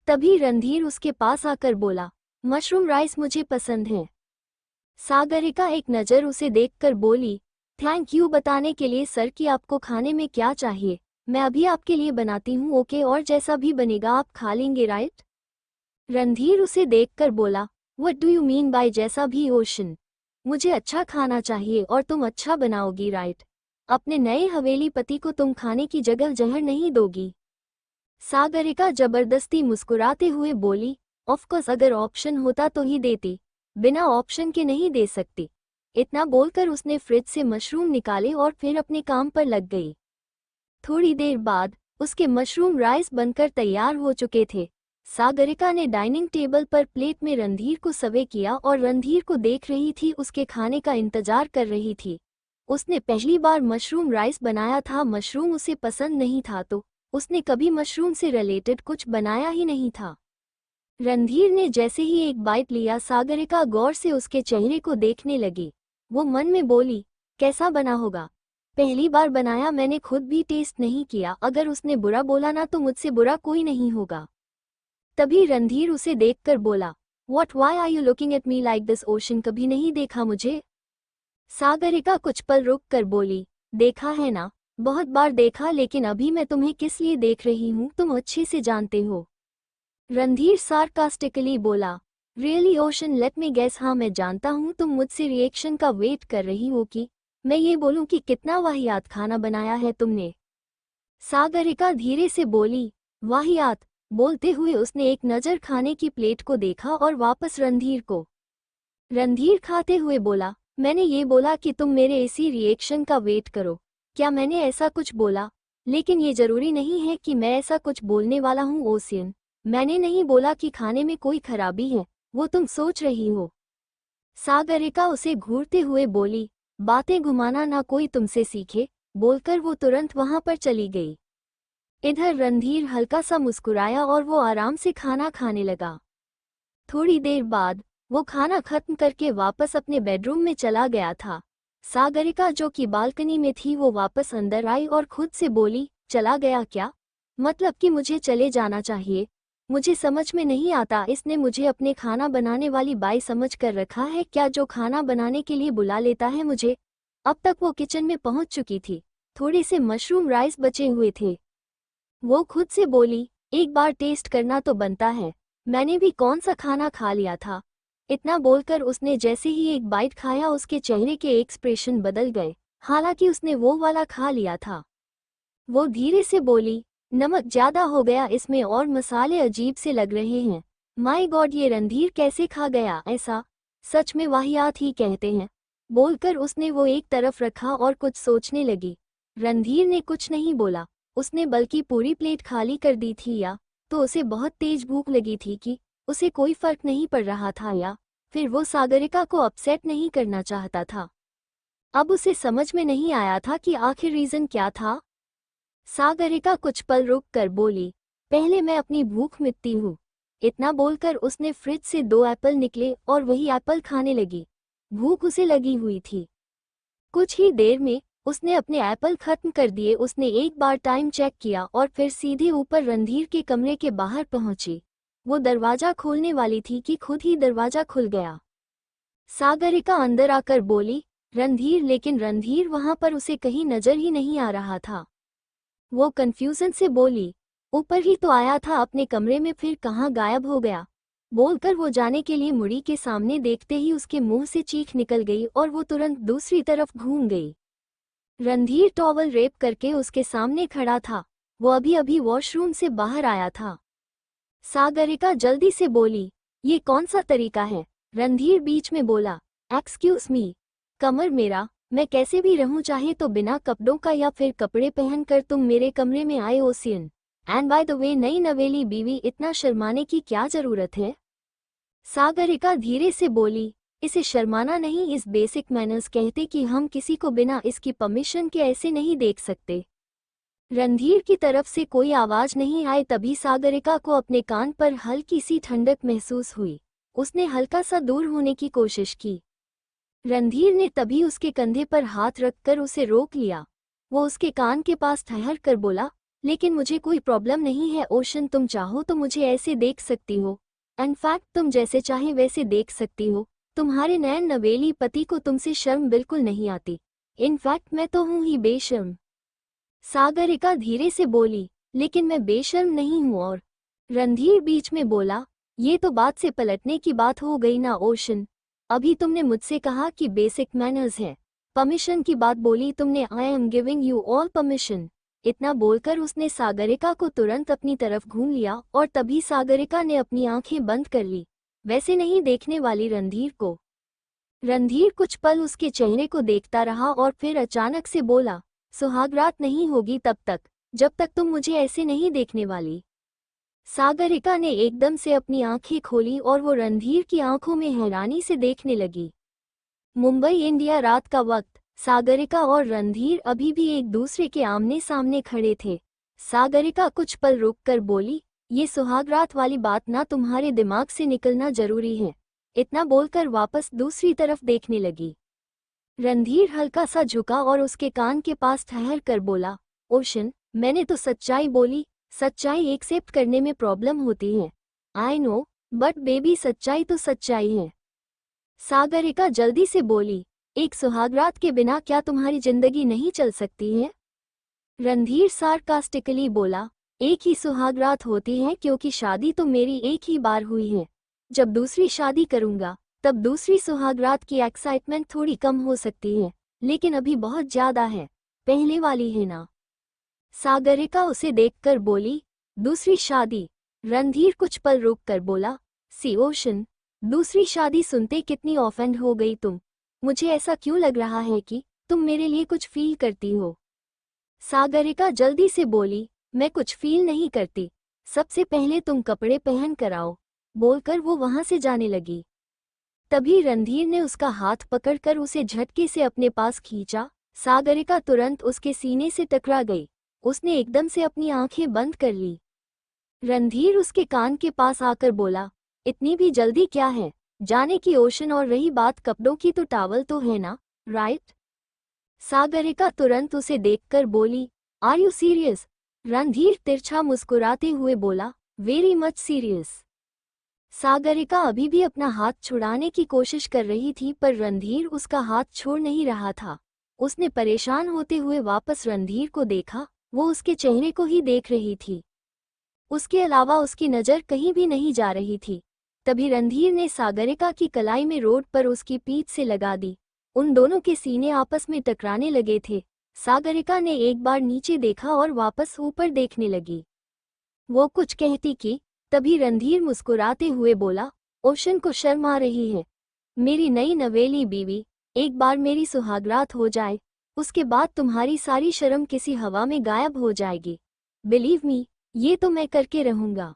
तभी रणधीर उसके पास आकर बोला, मशरूम राइस मुझे पसंद है। सागरिका एक नज़र उसे देखकर बोली, थैंक यू बताने के लिए सर कि आपको खाने में क्या चाहिए। मैं अभी आपके लिए बनाती हूँ, ओके? और जैसा भी बनेगा आप खा लेंगे, राइट? रणधीर उसे देखकर बोला, what do you mean by जैसा भी? ओशन, मुझे अच्छा खाना चाहिए और तुम अच्छा बनाओगी, राइट? अपने नए हवेली पति को तुम खाने की जगह जहर नहीं दोगी। सागरिका जबरदस्ती मुस्कुराते हुए बोली, ऑफकोर्स, अगर ऑप्शन होता तो ही देती, बिना ऑप्शन के नहीं दे सकती। इतना बोलकर उसने फ्रिज से मशरूम निकाले और फिर अपने काम पर लग गई। थोड़ी देर बाद उसके मशरूम राइस बनकर तैयार हो चुके थे। सागरिका ने डाइनिंग टेबल पर प्लेट में रणधीर को सर्व किया और रणधीर को देख रही थी, उसके खाने का इंतजार कर रही थी। उसने पहली बार मशरूम राइस बनाया था। मशरूम उसे पसंद नहीं था तो उसने कभी मशरूम से रिलेटेड कुछ बनाया ही नहीं था। रणधीर ने जैसे ही एक बाइट लिया, सागरिका गौर से उसके चेहरे को देखने लगी। वो मन में बोली, कैसा बना होगा? पहली बार बनाया, मैंने खुद भी टेस्ट नहीं किया। अगर उसने बुरा बोला ना तो मुझसे बुरा कोई नहीं होगा। तभी रणधीर उसे देखकर बोला, What, why are you looking at me like this? Ocean, कभी नहीं देखा मुझे? सागरिका कुछ पल रुक कर बोली, देखा है ना, बहुत बार देखा, लेकिन अभी मैं तुम्हें किस लिए देख रही हूँ तुम अच्छे से जानते हो। रणधीर सार्कास्टिकली बोला, really Ocean, let me guess, हाँ मैं जानता हूँ तुम मुझसे रिएक्शन का वेट कर रही हो कि मैं ये बोलूँ कि कितना वाहियात खाना बनाया है तुमने। सागरिका धीरे से बोली, वाहियात? बोलते हुए उसने एक नज़र खाने की प्लेट को देखा और वापस रणधीर को। रणधीर खाते हुए बोला, मैंने ये बोला कि तुम मेरे इसी रिएक्शन का वेट करो। क्या मैंने ऐसा कुछ बोला? लेकिन ये जरूरी नहीं है कि मैं ऐसा कुछ बोलने वाला हूँ ओसियन। मैंने नहीं बोला कि खाने में कोई खराबी है, वो तुम सोच रही हो। सागरिका उसे घूरते हुए बोली, बातें घुमाना ना कोई तुमसे सीखे। बोलकर वो तुरंत वहां पर चली गई। इधर रणधीर हल्का सा मुस्कुराया और वो आराम से खाना खाने लगा। थोड़ी देर बाद वो खाना खत्म करके वापस अपने बेडरूम में चला गया था। सागरिका जो कि बालकनी में थी वो वापस अंदर आई और खुद से बोली, चला गया क्या? मतलब कि मुझे चले जाना चाहिए? मुझे समझ में नहीं आता, इसने मुझे अपने खाना बनाने वाली बाई समझ कर रखा है क्या, जो खाना बनाने के लिए बुला लेता है मुझे। अब तक वो किचन में पहुंच चुकी थी। थोड़े से मशरूम राइस बचे हुए थे। वो खुद से बोली, एक बार टेस्ट करना तो बनता है, मैंने भी कौन सा खाना खा लिया था। इतना बोलकर उसने जैसे ही एक बाइट खाया उसके चेहरे के एक्सप्रेशन बदल गए, हालांकि उसने वो वाला खा लिया था। वो धीरे से बोली, नमक ज्यादा हो गया इसमें और मसाले अजीब से लग रहे हैं। माय गॉड, ये रणधीर कैसे खा गया ऐसा? सच में वाहियात ही कहते हैं। बोलकर उसने वो एक तरफ रखा और कुछ सोचने लगी। रणधीर ने कुछ नहीं बोला, उसने बल्कि पूरी प्लेट खाली कर दी थी, या तो उसे बहुत तेज भूख लगी थी कि उसे कोई फर्क नहीं पड़ रहा था, या फिर वो सागरिका को अपसेट नहीं करना चाहता था। अब उसे समझ में नहीं आया था कि आखिर रीजन क्या था। सागरिका कुछ पल रुक कर बोली, पहले मैं अपनी भूख मिटती हूँ। इतना बोलकर उसने फ्रिज से 2 एप्पल निकले और वही एप्पल खाने लगी। भूख उसे लगी हुई थी। कुछ ही देर में उसने अपने एप्पल खत्म कर दिए। उसने एक बार टाइम चेक किया और फिर सीधे ऊपर रणधीर के कमरे के बाहर पहुंची। वो दरवाजा खोलने वाली थी कि खुद ही दरवाजा खुल गया। सागरिका अंदर आकर बोली, रणधीर, लेकिन रणधीर वहां पर उसे कहीं नजर ही नहीं आ रहा था। वो कंफ्यूजन से बोली, ऊपर ही तो आया था अपने कमरे में, फिर कहाँ गायब हो गया? बोलकर वो जाने के लिए मुड़ी के सामने देखते ही उसके मुंह से चीख निकल गई और वो तुरंत दूसरी तरफ घूम गई। रणधीर टॉवल रेप करके उसके सामने खड़ा था। वो अभी अभी वॉशरूम से बाहर आया था। सागरिका जल्दी से बोली, ये कौन सा तरीका है? रणधीर बीच में बोला, एक्सक्यूज मी, कमर मेरा, मैं कैसे भी रहूं, चाहे तो बिना कपड़ों का या फिर कपड़े पहनकर तुम मेरे कमरे में आए ocean. And by the way, नई नवेली बीवी, इतना शर्माने की क्या जरूरत है? सागरिका धीरे से बोली, इसे शर्माना नहीं, इस बेसिक मैनर्स कहते कि हम किसी को बिना इसकी परमिशन के ऐसे नहीं देख सकते। रणधीर की तरफ से कोई आवाज नहीं आई। तभी सागरिका को अपने कान पर हल्की सी ठंडक महसूस हुई। उसने हल्का सा दूर होने की कोशिश की। रणधीर ने तभी उसके कंधे पर हाथ रखकर उसे रोक लिया। वो उसके कान के पास ठहर कर बोला, लेकिन मुझे कोई प्रॉब्लम नहीं है ओशन, तुम चाहो तो मुझे ऐसे देख सकती हो। इनफैक्ट तुम जैसे चाहे वैसे देख सकती हो। तुम्हारे नए नवेली पति को तुमसे शर्म बिल्कुल नहीं आती। इनफैक्ट मैं तो हूं ही बेशर्म। सागरिका धीरे से बोली, लेकिन मैं बेशर्म नहीं हूं। और रणधीर बीच में बोला, ये तो बात से पलटने की बात हो गई ना ओशन। अभी तुमने मुझसे कहा कि बेसिक मैनर्स है, परमिशन की बात बोली तुमने। I am giving you all permission. इतना बोलकर उसने सागरिका को तुरंत अपनी तरफ घूम लिया और तभी सागरिका ने अपनी आंखें बंद कर ली, वैसे नहीं देखने वाली रणधीर को। रणधीर कुछ पल उसके चेहरे को देखता रहा और फिर अचानक से बोला, सुहागरात नहीं होगी तब तक, जब तक तुम मुझे ऐसे नहीं देखने वाली। सागरिका ने एकदम से अपनी आंखें खोली और वो रणधीर की आंखों में हैरानी से देखने लगी। मुंबई, इंडिया, रात का वक्त। सागरिका और रणधीर अभी भी एक दूसरे के आमने सामने खड़े थे। सागरिका कुछ पल रुककर बोली, ये सुहागरात वाली बात ना तुम्हारे दिमाग से निकलना जरूरी है। इतना बोलकर वापस दूसरी तरफ देखने लगी। रणधीर हल्का सा झुका और उसके कान के पास ठहर कर बोला, ओशन, मैंने तो सच्चाई बोली। सच्चाई एक्सेप्ट करने में प्रॉब्लम होती है। आई नो, बट बेबी सच्चाई तो सच्चाई है। सागरिका जल्दी से बोली, एक सुहागरात के बिना क्या तुम्हारी जिंदगी नहीं चल सकती है? रणधीर सार्कास्टिकली बोला, एक ही सुहागरात होती है क्योंकि शादी तो मेरी एक ही बार हुई है। जब दूसरी शादी करूंगा तब दूसरी सुहागरात की एक्साइटमेंट थोड़ी कम हो सकती है, लेकिन अभी बहुत ज्यादा है। पहले वाली है ना। सागरिका उसे देखकर बोली, दूसरी शादी? रणधीर कुछ पल रुक कर बोला, सी ओशन, दूसरी शादी सुनते कितनी ऑफेंड हो गई तुम। मुझे ऐसा क्यों लग रहा है कि तुम मेरे लिए कुछ फील करती हो। सागरिका जल्दी से बोली, मैं कुछ फील नहीं करती। सबसे पहले तुम कपड़े पहन कर आओ। बोलकर वो वहां से जाने लगी। तभी रणधीर ने उसका हाथ पकड़कर उसे झटके से अपने पास खींचा। सागरिका तुरंत उसके सीने से टकरा गई। उसने एकदम से अपनी आंखें बंद कर ली। रणधीर उसके कान के पास आकर बोला, इतनी भी जल्दी क्या है जाने की ओशन, और रही बात कपड़ों की तो टावल तो है ना, राइट? सागरिका तुरंत उसे देखकर बोली, आर यू सीरियस? रणधीर तिरछा मुस्कुराते हुए बोला, वेरी मच सीरियस। सागरिका अभी भी अपना हाथ छुड़ाने की कोशिश कर रही थी, पर रणधीर उसका हाथ छोड़ नहीं रहा था। उसने परेशान होते हुए वापस रणधीर को देखा। वो उसके चेहरे को ही देख रही थी, उसके अलावा उसकी नज़र कहीं भी नहीं जा रही थी। तभी रणधीर ने सागरिका की कलाई में रोड पर उसकी पीठ से लगा दी। उन दोनों के सीने आपस में टकराने लगे थे। सागरिका ने एक बार नीचे देखा और वापस ऊपर देखने लगी। वो कुछ कहती कि तभी रणधीर मुस्कुराते हुए बोला, ओशन को शर्म आ रही है? मेरी नई नवेली बीवी, एक बार मेरी सुहागरात हो जाए, उसके बाद तुम्हारी सारी शर्म किसी हवा में गायब हो जाएगी। बिलीव मी, ये तो मैं करके रहूंगा।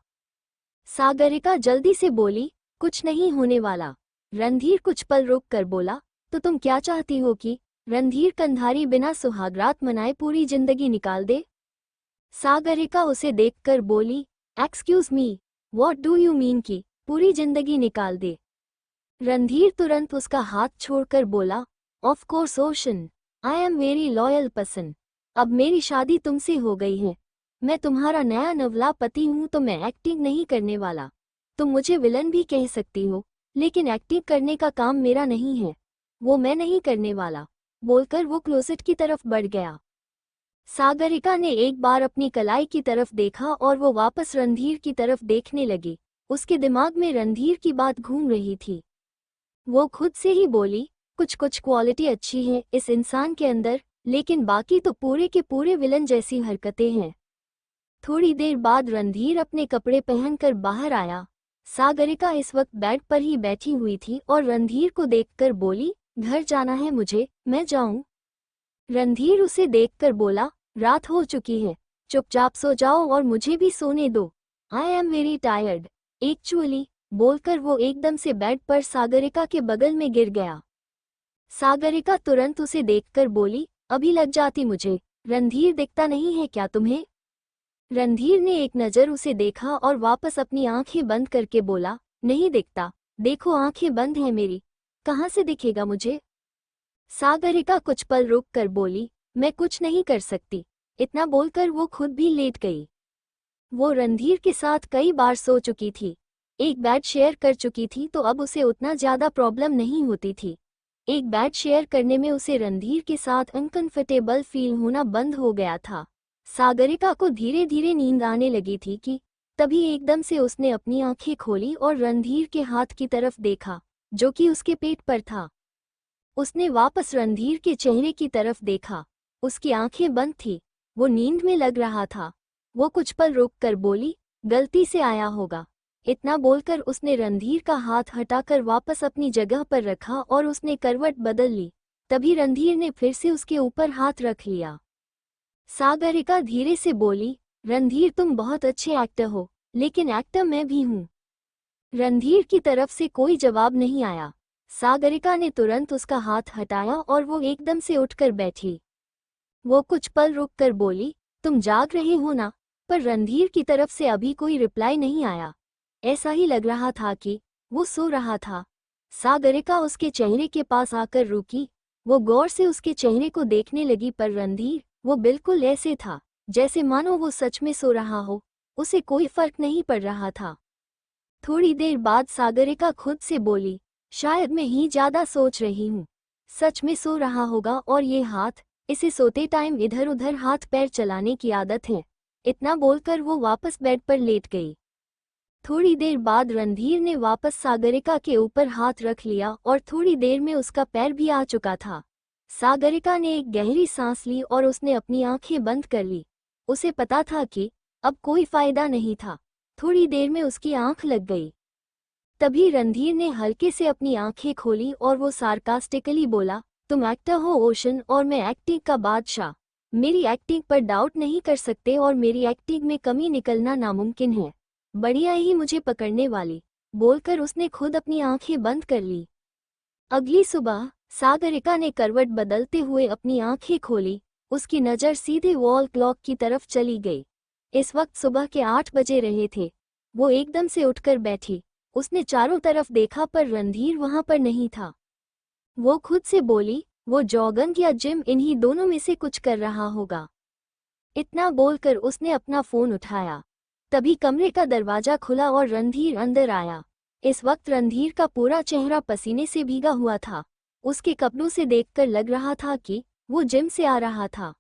सागरिका जल्दी से बोली, कुछ नहीं होने वाला। रणधीर कुछ पल रुक कर बोला, तो तुम क्या चाहती हो कि रणधीर कंधारी बिना सुहागरात मनाए पूरी जिंदगी निकाल दे? सागरिका उसे देखकर बोली, excuse me, what do you mean कि पूरी जिंदगी निकाल दे? रणधीर तुरंत उसका हाथ छोड़कर बोला, of course ocean, I am very loyal person. अब मेरी शादी तुमसे हो गई है। मैं तुम्हारा नया नवला पति हूं, तो मैं एक्टिंग नहीं करने वाला। तुम मुझे विलन भी कह सकती हो, लेकिन एक्टिंग करने का काम मेरा नहीं है। वो मैं नहीं करने वाला। बोलकर वो क्लोसेट की तरफ बढ़ गया। सागरिका ने एक बार अपनी कलाई की तरफ देखा और वो वापस रणधीर की तरफ देखने लगी। उसके दिमाग में रणधीर की बात घूम रही थी। वो खुद से ही बोली, कुछ कुछ क्वालिटी अच्छी है इस इंसान के अंदर, लेकिन बाकी तो पूरे के पूरे विलन जैसी हरकतें हैं। थोड़ी देर बाद रणधीर अपने कपड़े पहनकर बाहर आया। सागरिका इस वक्त बेड पर ही बैठी हुई थी और रणधीर को देखकर बोली, घर जाना है मुझे, मैं जाऊं? रणधीर उसे देखकर बोला, रात हो चुकी है, चुपचाप सो जाओ और मुझे भी सोने दो। I am very tired actually. बोलकर वो एकदम से बेड पर सागरिका के बगल में गिर गया। सागरिका तुरंत उसे देखकर बोली, अभी लग जाती मुझे। रणधीर दिखता नहीं है क्या तुम्हें? रणधीर ने एक नज़र उसे देखा और वापस अपनी आंखें बंद करके बोला, नहीं दिखता। देखो आंखें बंद हैं मेरी, कहाँ से दिखेगा मुझे? सागरिका कुछ पल रुक कर बोली, मैं कुछ नहीं कर सकती। इतना बोलकर वो खुद भी लेट गई। वो रणधीर के साथ कई बार सो चुकी थी, एक बेड शेयर कर चुकी थी, तो अब उसे उतना ज्यादा प्रॉब्लम नहीं होती थी। एक बेड शेयर करने में उसे रणधीर के साथ अनकंफर्टेबल फील होना बंद हो गया था। सागरिका को धीरे धीरे नींद आने लगी थी कि तभी एकदम से उसने अपनी आंखें खोली और रणधीर के हाथ की तरफ देखा, जो कि उसके पेट पर था। उसने वापस रणधीर के चेहरे की तरफ देखा। उसकी आंखें बंद थी, वो नींद में लग रहा था। वो कुछ पल रुक कर बोली, गलती से आया होगा। इतना बोलकर उसने रणधीर का हाथ हटाकर वापस अपनी जगह पर रखा और उसने करवट बदल ली। तभी रणधीर ने फिर से उसके ऊपर हाथ रख लिया। सागरिका धीरे से बोली, रणधीर तुम बहुत अच्छे एक्टर हो, लेकिन एक्टर मैं भी हूँ। रणधीर की तरफ से कोई जवाब नहीं आया। सागरिका ने तुरंत उसका हाथ हटाया और वो एकदम से उठकर बैठी। वो कुछ पल रुक कर बोली, तुम जाग रहे हो ना? पर रणधीर की तरफ से अभी कोई रिप्लाई नहीं आया। ऐसा ही लग रहा था कि वो सो रहा था। सागरिका उसके चेहरे के पास आकर रुकी। वो गौर से उसके चेहरे को देखने लगी, पर रणधीर वो बिल्कुल ऐसे था जैसे मानो वो सच में सो रहा हो। उसे कोई फर्क नहीं पड़ रहा था। थोड़ी देर बाद सागरिका खुद से बोली, शायद मैं ही ज्यादा सोच रही हूँ। सच में सो रहा होगा, और ये हाथ, इसे सोते टाइम इधर उधर हाथ पैर चलाने की आदत है। इतना बोलकर वो वापस बेड पर लेट गई। थोड़ी देर बाद रणधीर ने वापस सागरिका के ऊपर हाथ रख लिया और थोड़ी देर में उसका पैर भी आ चुका था। सागरिका ने एक गहरी सांस ली और उसने अपनी आंखें बंद कर ली। उसे पता था कि अब कोई फायदा नहीं था। थोड़ी देर में उसकी आंख लग गई। तभी रणधीर ने हल्के से अपनी आंखें खोली और वो सार्कास्टिकली बोला, तुम एक्टर हो ओशन, और मैं एक्टिंग का बादशाह। मेरी एक्टिंग पर डाउट नहीं कर सकते और मेरी एक्टिंग में कमी निकलना नामुमकिन है। बढ़िया ही मुझे पकड़ने वाली। बोलकर उसने खुद अपनी आंखें बंद कर ली। अगली सुबह सागरिका ने करवट बदलते हुए अपनी आंखें खोली। उसकी नज़र सीधे वॉल क्लॉक की तरफ चली गई। इस वक्त सुबह के 8 बजे रहे थे। वो एकदम से उठकर बैठी। उसने चारों तरफ देखा, पर रणधीर वहां पर नहीं था। वो खुद से बोली, वो जॉगिंग या जिम, इन्हीं दोनों में से कुछ कर रहा होगा। इतना बोलकर उसने अपना फोन उठाया। तभी कमरे का दरवाजा खुला और रणधीर अंदर आया। इस वक्त रणधीर का पूरा चेहरा पसीने से भीगा हुआ था। उसके कपड़ों से देखकर लग रहा था कि वो जिम से आ रहा था।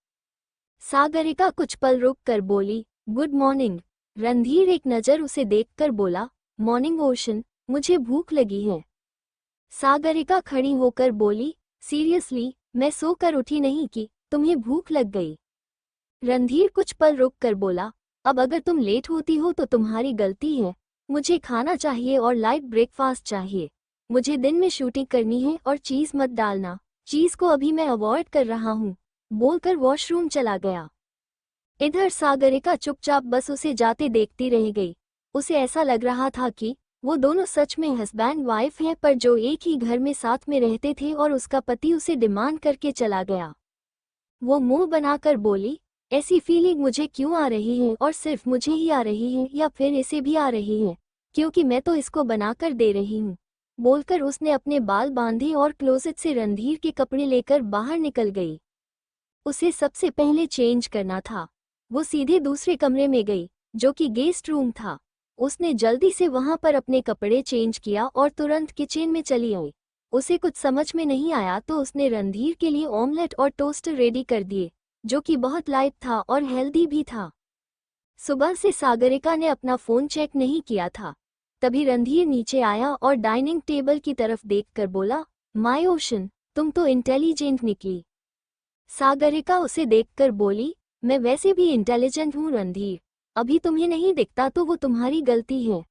सागरिका कुछ पल रुक कर बोली, गुड मॉर्निंग। रणधीर एक नज़र उसे देखकर बोला, मॉर्निंग ओशन, मुझे भूख लगी है। सागरिका खड़ी होकर बोली, सीरियसली, मैं सोकर उठी नहीं कि तुम्हें भूख लग गई। रणधीर कुछ पल रुक कर बोला, अब अगर तुम लेट होती हो तो तुम्हारी गलती है। मुझे खाना चाहिए और लाइट ब्रेकफास्ट चाहिए। मुझे दिन में शूटिंग करनी है और चीज़ मत डालना। चीज़ को अभी मैं अवॉइड कर रहा हूँ। बोलकर वॉशरूम चला गया। इधर सागरिका चुपचाप बस उसे जाते देखती रह गई। उसे ऐसा लग रहा था कि वो दोनों सच में हस्बैंड वाइफ हैं, पर जो एक ही घर में साथ में रहते थे और उसका पति उसे डिमांड करके चला गया। वो मुंह बनाकर बोली, ऐसी फीलिंग मुझे क्यों आ रही है, और सिर्फ मुझे ही आ रही है या फिर इसे भी आ रही है, क्योंकि मैं तो इसको बनाकर दे रही हूँ। बोलकर उसने अपने बाल बांधे और क्लोजेट से रणधीर के कपड़े लेकर बाहर निकल गई। उसे सबसे पहले चेंज करना था। वो सीधे दूसरे कमरे में गई, जो कि गेस्ट रूम था। उसने जल्दी से वहां पर अपने कपड़े चेंज किया और तुरंत किचन में चली आई। उसे कुछ समझ में नहीं आया तो उसने रणधीर के लिए ऑमलेट और टोस्टर रेडी कर दिए, जो कि बहुत लाइट था और हेल्दी भी था। सुबह से सागरिका ने अपना फ़ोन चेक नहीं किया था। तभी रणधीर नीचे आया और डाइनिंग टेबल की तरफ देखकर बोला, माय ओशन, तुम तो इंटेलिजेंट निकली। सागरिका उसे देखकर बोली, मैं वैसे भी इंटेलिजेंट हूँ रणधीर। अभी तुम्हें नहीं दिखता तो वो तुम्हारी गलती है।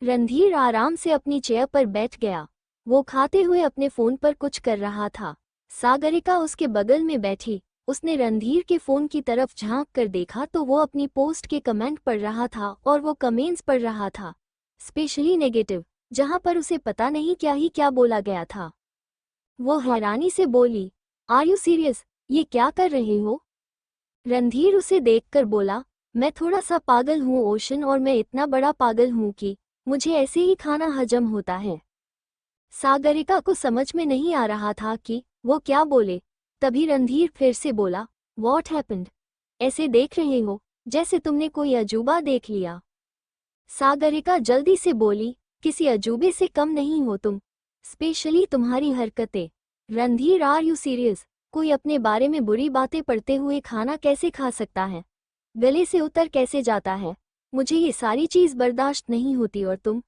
रणधीर आराम से अपनी चेयर पर बैठ गया। वो खाते हुए अपने फ़ोन पर कुछ कर रहा था। सागरिका उसके बगल में बैठी। उसने रणधीर के फ़ोन की तरफ झांक कर देखा तो वो अपनी पोस्ट के कमेंट पढ़ रहा था, और वो कमेंट्स पढ़ रहा था, स्पेशली नेगेटिव, जहां पर उसे पता नहीं क्या ही क्या बोला गया था। वो हैरानी से बोली, आर यू सीरियस, ये क्या कर रहे हो? रणधीर उसे देखकर बोला, मैं थोड़ा सा पागल हूँ ओशन, और मैं इतना बड़ा पागल हूँ कि मुझे ऐसे ही खाना हजम होता है। सागरिका को समझ में नहीं आ रहा था कि वो क्या बोले। तभी रणधीर फिर से बोला, वॉट हैपेंड? ऐसे देख रहे हो जैसे तुमने कोई अजूबा देख लिया। सागरिका जल्दी से बोली, किसी अजूबे से कम नहीं हो तुम, स्पेशली तुम्हारी हरकतें। Randhir, are you serious? कोई अपने बारे में बुरी बातें पढ़ते हुए खाना कैसे खा सकता है? गले से उतर कैसे जाता है? मुझे ये सारी चीज़ बर्दाश्त नहीं होती। और तुम?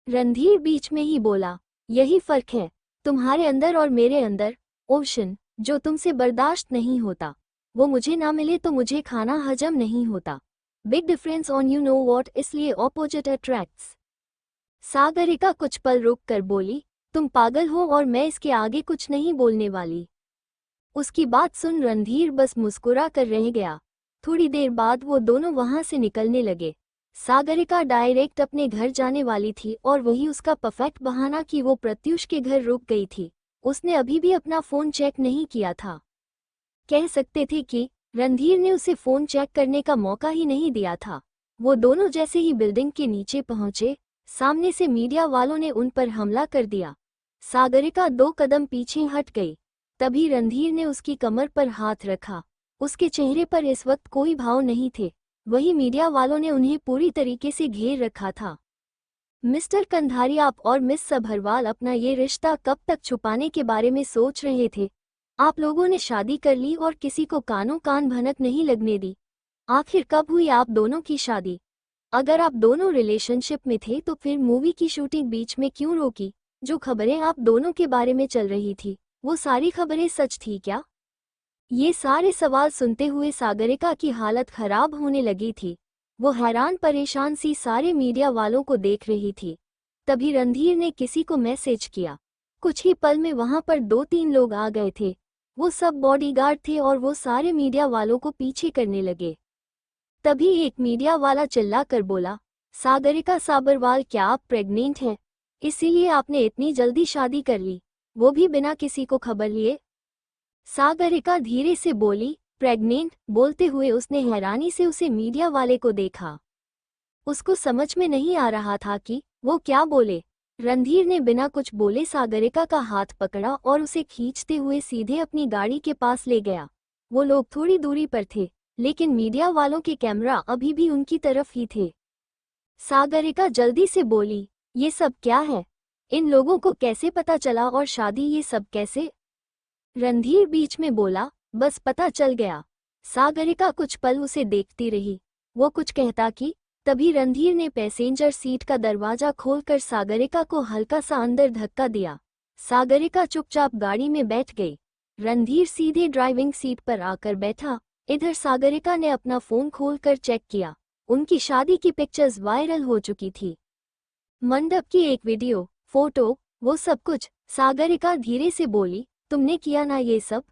रणधीर बीच में ही बोला, यही फर्क है तुम्हारे अंदर और मेरे अंदर ओशन। जो तुमसे बर्दाश्त नहीं होता वो मुझे ना मिले तो मुझे खाना हजम नहीं होता। Big difference on you know what, इसलिए ऑपोजिट अट्रैक्ट्स। सागरिका कुछ पल रुक कर बोली, तुम पागल हो और मैं इसके आगे कुछ नहीं बोलने वाली। उसकी बात सुन रणधीर बस मुस्कुरा कर रह गया। थोड़ी देर बाद वो दोनों वहां से निकलने लगे। सागरिका डायरेक्ट अपने घर जाने वाली थी और वही उसका परफेक्ट बहाना कि वो प्रत्युष के घर रुक गई थी। उसने अभी भी अपना फ़ोन चेक नहीं किया था। कह सकते थे कि रणधीर ने उसे फोन चेक करने का मौका ही नहीं दिया था। वो दोनों जैसे ही बिल्डिंग के नीचे पहुंचे, सामने से मीडिया वालों ने उन पर हमला कर दिया। सागरिका 2 कदम पीछे हट गई। तभी रणधीर ने उसकी कमर पर हाथ रखा। उसके चेहरे पर इस वक्त कोई भाव नहीं थे। वही मीडिया वालों ने उन्हें पूरी तरीके से घेर रखा था। मिस्टर कंधारी, आप और मिस सभरवाल अपना ये रिश्ता कब तक छुपाने के बारे में सोच रहे थे? आप लोगों ने शादी कर ली और किसी को कानों कान भनक नहीं लगने दी। आखिर कब हुई आप दोनों की शादी? अगर आप दोनों रिलेशनशिप में थे तो फिर मूवी की शूटिंग बीच में क्यों रोकी? जो खबरें आप दोनों के बारे में चल रही थी, वो सारी खबरें सच थी क्या? ये सारे सवाल सुनते हुए सागरिका की हालत खराब होने लगी थी। वो हैरान परेशान सी सारे मीडिया वालों को देख रही थी। तभी रणधीर ने किसी को मैसेज किया। कुछ ही पल में वहां पर 2-3 लोग आ गए थे। वो सब बॉडीगार्ड थे और वो सारे मीडिया वालों को पीछे करने लगे। तभी एक मीडिया वाला चिल्ला कर बोला, सागरिका साबरवाल, क्या आप प्रेग्नेंट हैं? इसीलिए आपने इतनी जल्दी शादी कर ली, वो भी बिना किसी को खबर लिए? सागरिका धीरे से बोली, प्रेग्नेंट? बोलते हुए उसने हैरानी से उसे मीडिया वाले को देखा। उसको समझ में नहीं आ रहा था कि वो क्या बोले। रणधीर ने बिना कुछ बोले सागरिका का हाथ पकड़ा और उसे खींचते हुए सीधे अपनी गाड़ी के पास ले गया। वो लोग थोड़ी दूरी पर थे, लेकिन मीडिया वालों के कैमरा अभी भी उनकी तरफ ही थे। सागरिका जल्दी से बोली, ये सब क्या है? इन लोगों को कैसे पता चला और शादी ये सब कैसे? रणधीर बीच में बोला, बस पता चल गया। सागरिका कुछ पल उसे देखती रही। वो कुछ कहता कि तभी रणधीर ने पैसेंजर सीट का दरवाजा खोलकर सागरिका को हल्का सा अंदर धक्का दिया। सागरिका चुपचाप गाड़ी में बैठ गई। रणधीर सीधे ड्राइविंग सीट पर आकर बैठा। इधर सागरिका ने अपना फोन खोलकर चेक किया। उनकी शादी की पिक्चर्स वायरल हो चुकी थी। मंडप की एक वीडियो, फोटो, वो सब कुछ। सागरिका धीरे से बोली, तुमने किया ना ये सब?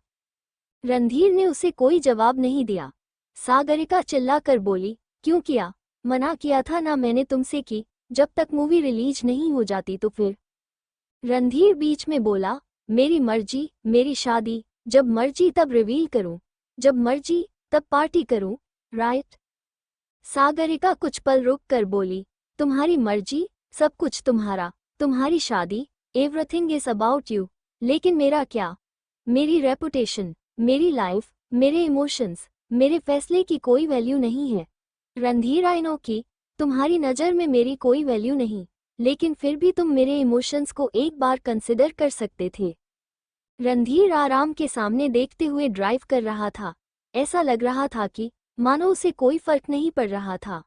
रणधीर ने उसे कोई जवाब नहीं दिया। सागरिका चिल्लाकर बोली, क्यों किया? मना किया था ना मैंने तुमसे कि जब तक मूवी रिलीज नहीं हो जाती तो फिर। रणधीर बीच में बोला, मेरी मर्जी, मेरी शादी, जब मर्जी तब रिवील करूं, जब मर्जी तब पार्टी करूं, राइट? सागरिका कुछ पल रुक कर बोली, तुम्हारी मर्जी, सब कुछ तुम्हारा, तुम्हारी शादी, एवरीथिंग इज अबाउट यू, लेकिन मेरा क्या? मेरी रेपुटेशन, मेरी लाइफ, मेरे इमोशंस, मेरे फैसले की कोई वैल्यू नहीं है। रणधीर, आई नो कि तुम्हारी नज़र में मेरी कोई वैल्यू नहीं, लेकिन फिर भी तुम मेरे इमोशंस को एक बार कंसिडर कर सकते थे। रणधीर आराम के सामने देखते हुए ड्राइव कर रहा था। ऐसा लग रहा था कि मानो उसे कोई फर्क नहीं पड़ रहा था।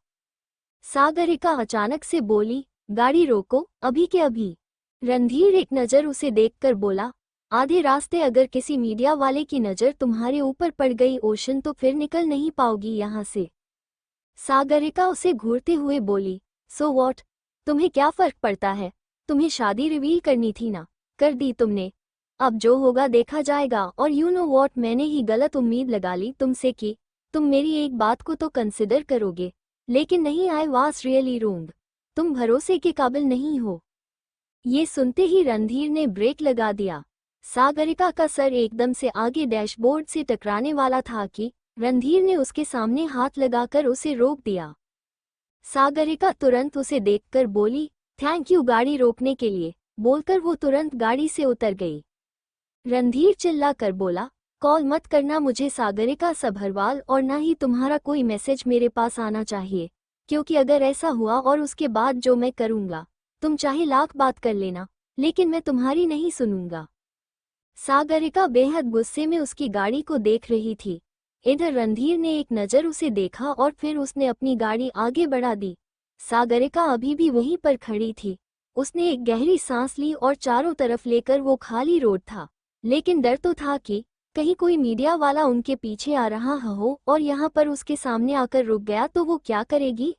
सागरिका अचानक से बोली, गाड़ी रोको, अभी के अभी। रणधीर एक नज़र उसे देखकर बोला, आधे रास्ते अगर किसी मीडिया वाले की नज़र तुम्हारे ऊपर पड़ गई ओशन तो फिर निकल नहीं पाओगी यहाँ से। सागरिका उसे घूरते हुए बोली, सो वॉट? तुम्हें क्या फर्क पड़ता है? तुम्हें शादी रिवील करनी थी ना, कर दी तुमने। अब जो होगा देखा जाएगा। और यू नो वॉट, मैंने ही गलत उम्मीद लगा ली तुमसे कि तुम मेरी एक बात को तो कंसिडर करोगे, लेकिन नहीं, आई वाज रियली रोंग। तुम भरोसे के काबिल नहीं हो। ये सुनते ही रणधीर ने ब्रेक लगा दिया। सागरिका का सर एकदम से आगे डैशबोर्ड से टकराने वाला था कि रणधीर ने उसके सामने हाथ लगाकर उसे रोक दिया। सागरिका तुरंत उसे देखकर बोली, थैंक यू गाड़ी रोकने के लिए, बोलकर वो तुरंत गाड़ी से उतर गई। रणधीर चिल्लाकर बोला, कॉल मत करना मुझे सागरिका सभरवाल, और ना ही तुम्हारा कोई मैसेज मेरे पास आना चाहिए, क्योंकि अगर ऐसा हुआ और उसके बाद जो मैं करूँगा, तुम चाहे लाख बात कर लेना, लेकिन मैं तुम्हारी नहीं सुनूंगा। सागरिका बेहद गुस्से में उसकी गाड़ी को देख रही थी। इधर रणधीर ने एक नज़र उसे देखा और फिर उसने अपनी गाड़ी आगे बढ़ा दी। सागरिका अभी भी वहीं पर खड़ी थी। उसने एक गहरी सांस ली और चारों तरफ लेकर वो खाली रोड था, लेकिन डर तो था कि कहीं कोई मीडिया वाला उनके पीछे आ रहा हो और यहाँ पर उसके सामने आकर रुक गया तो वो क्या करेगी।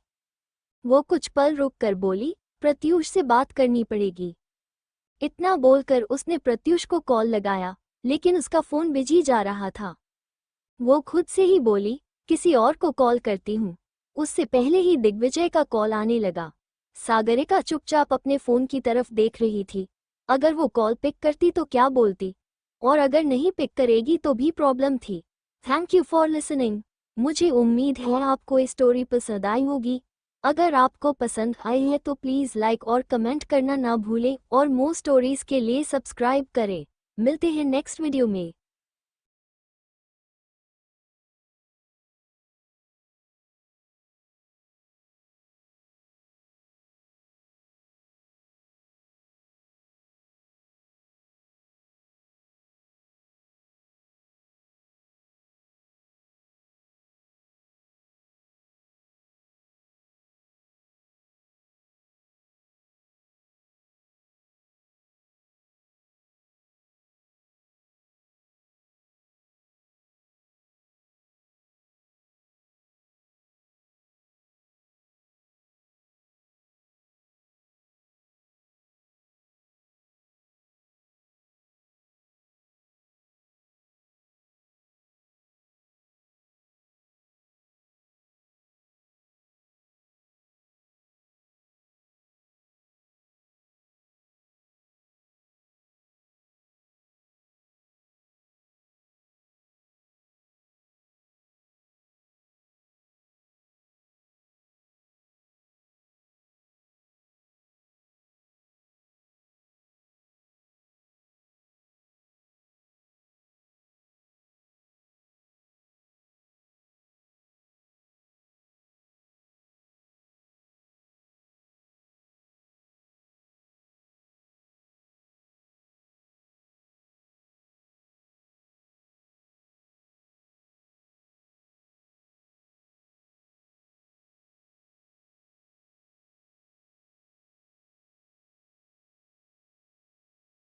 वो कुछ पल रुक कर बोली, प्रत्यूष से बात करनी पड़ेगी। इतना बोलकर उसने प्रत्यूष को कॉल लगाया, लेकिन उसका फ़ोन बिजी जा रहा था। वो खुद से ही बोली, किसी और को कॉल करती हूँ। उससे पहले ही दिग्विजय का कॉल आने लगा। सागरिका चुपचाप अपने फ़ोन की तरफ देख रही थी। अगर वो कॉल पिक करती तो क्या बोलती, और अगर नहीं पिक करेगी तो भी प्रॉब्लम थी। Thank you for listening. मुझे उम्मीद है आपको ये स्टोरी पसंद आई होगी। अगर आपको पसंद आई है तो प्लीज़ लाइक और कमेंट करना ना भूलें और मोर स्टोरीज के लिए सब्सक्राइब करें। मिलते हैं नेक्स्ट वीडियो में।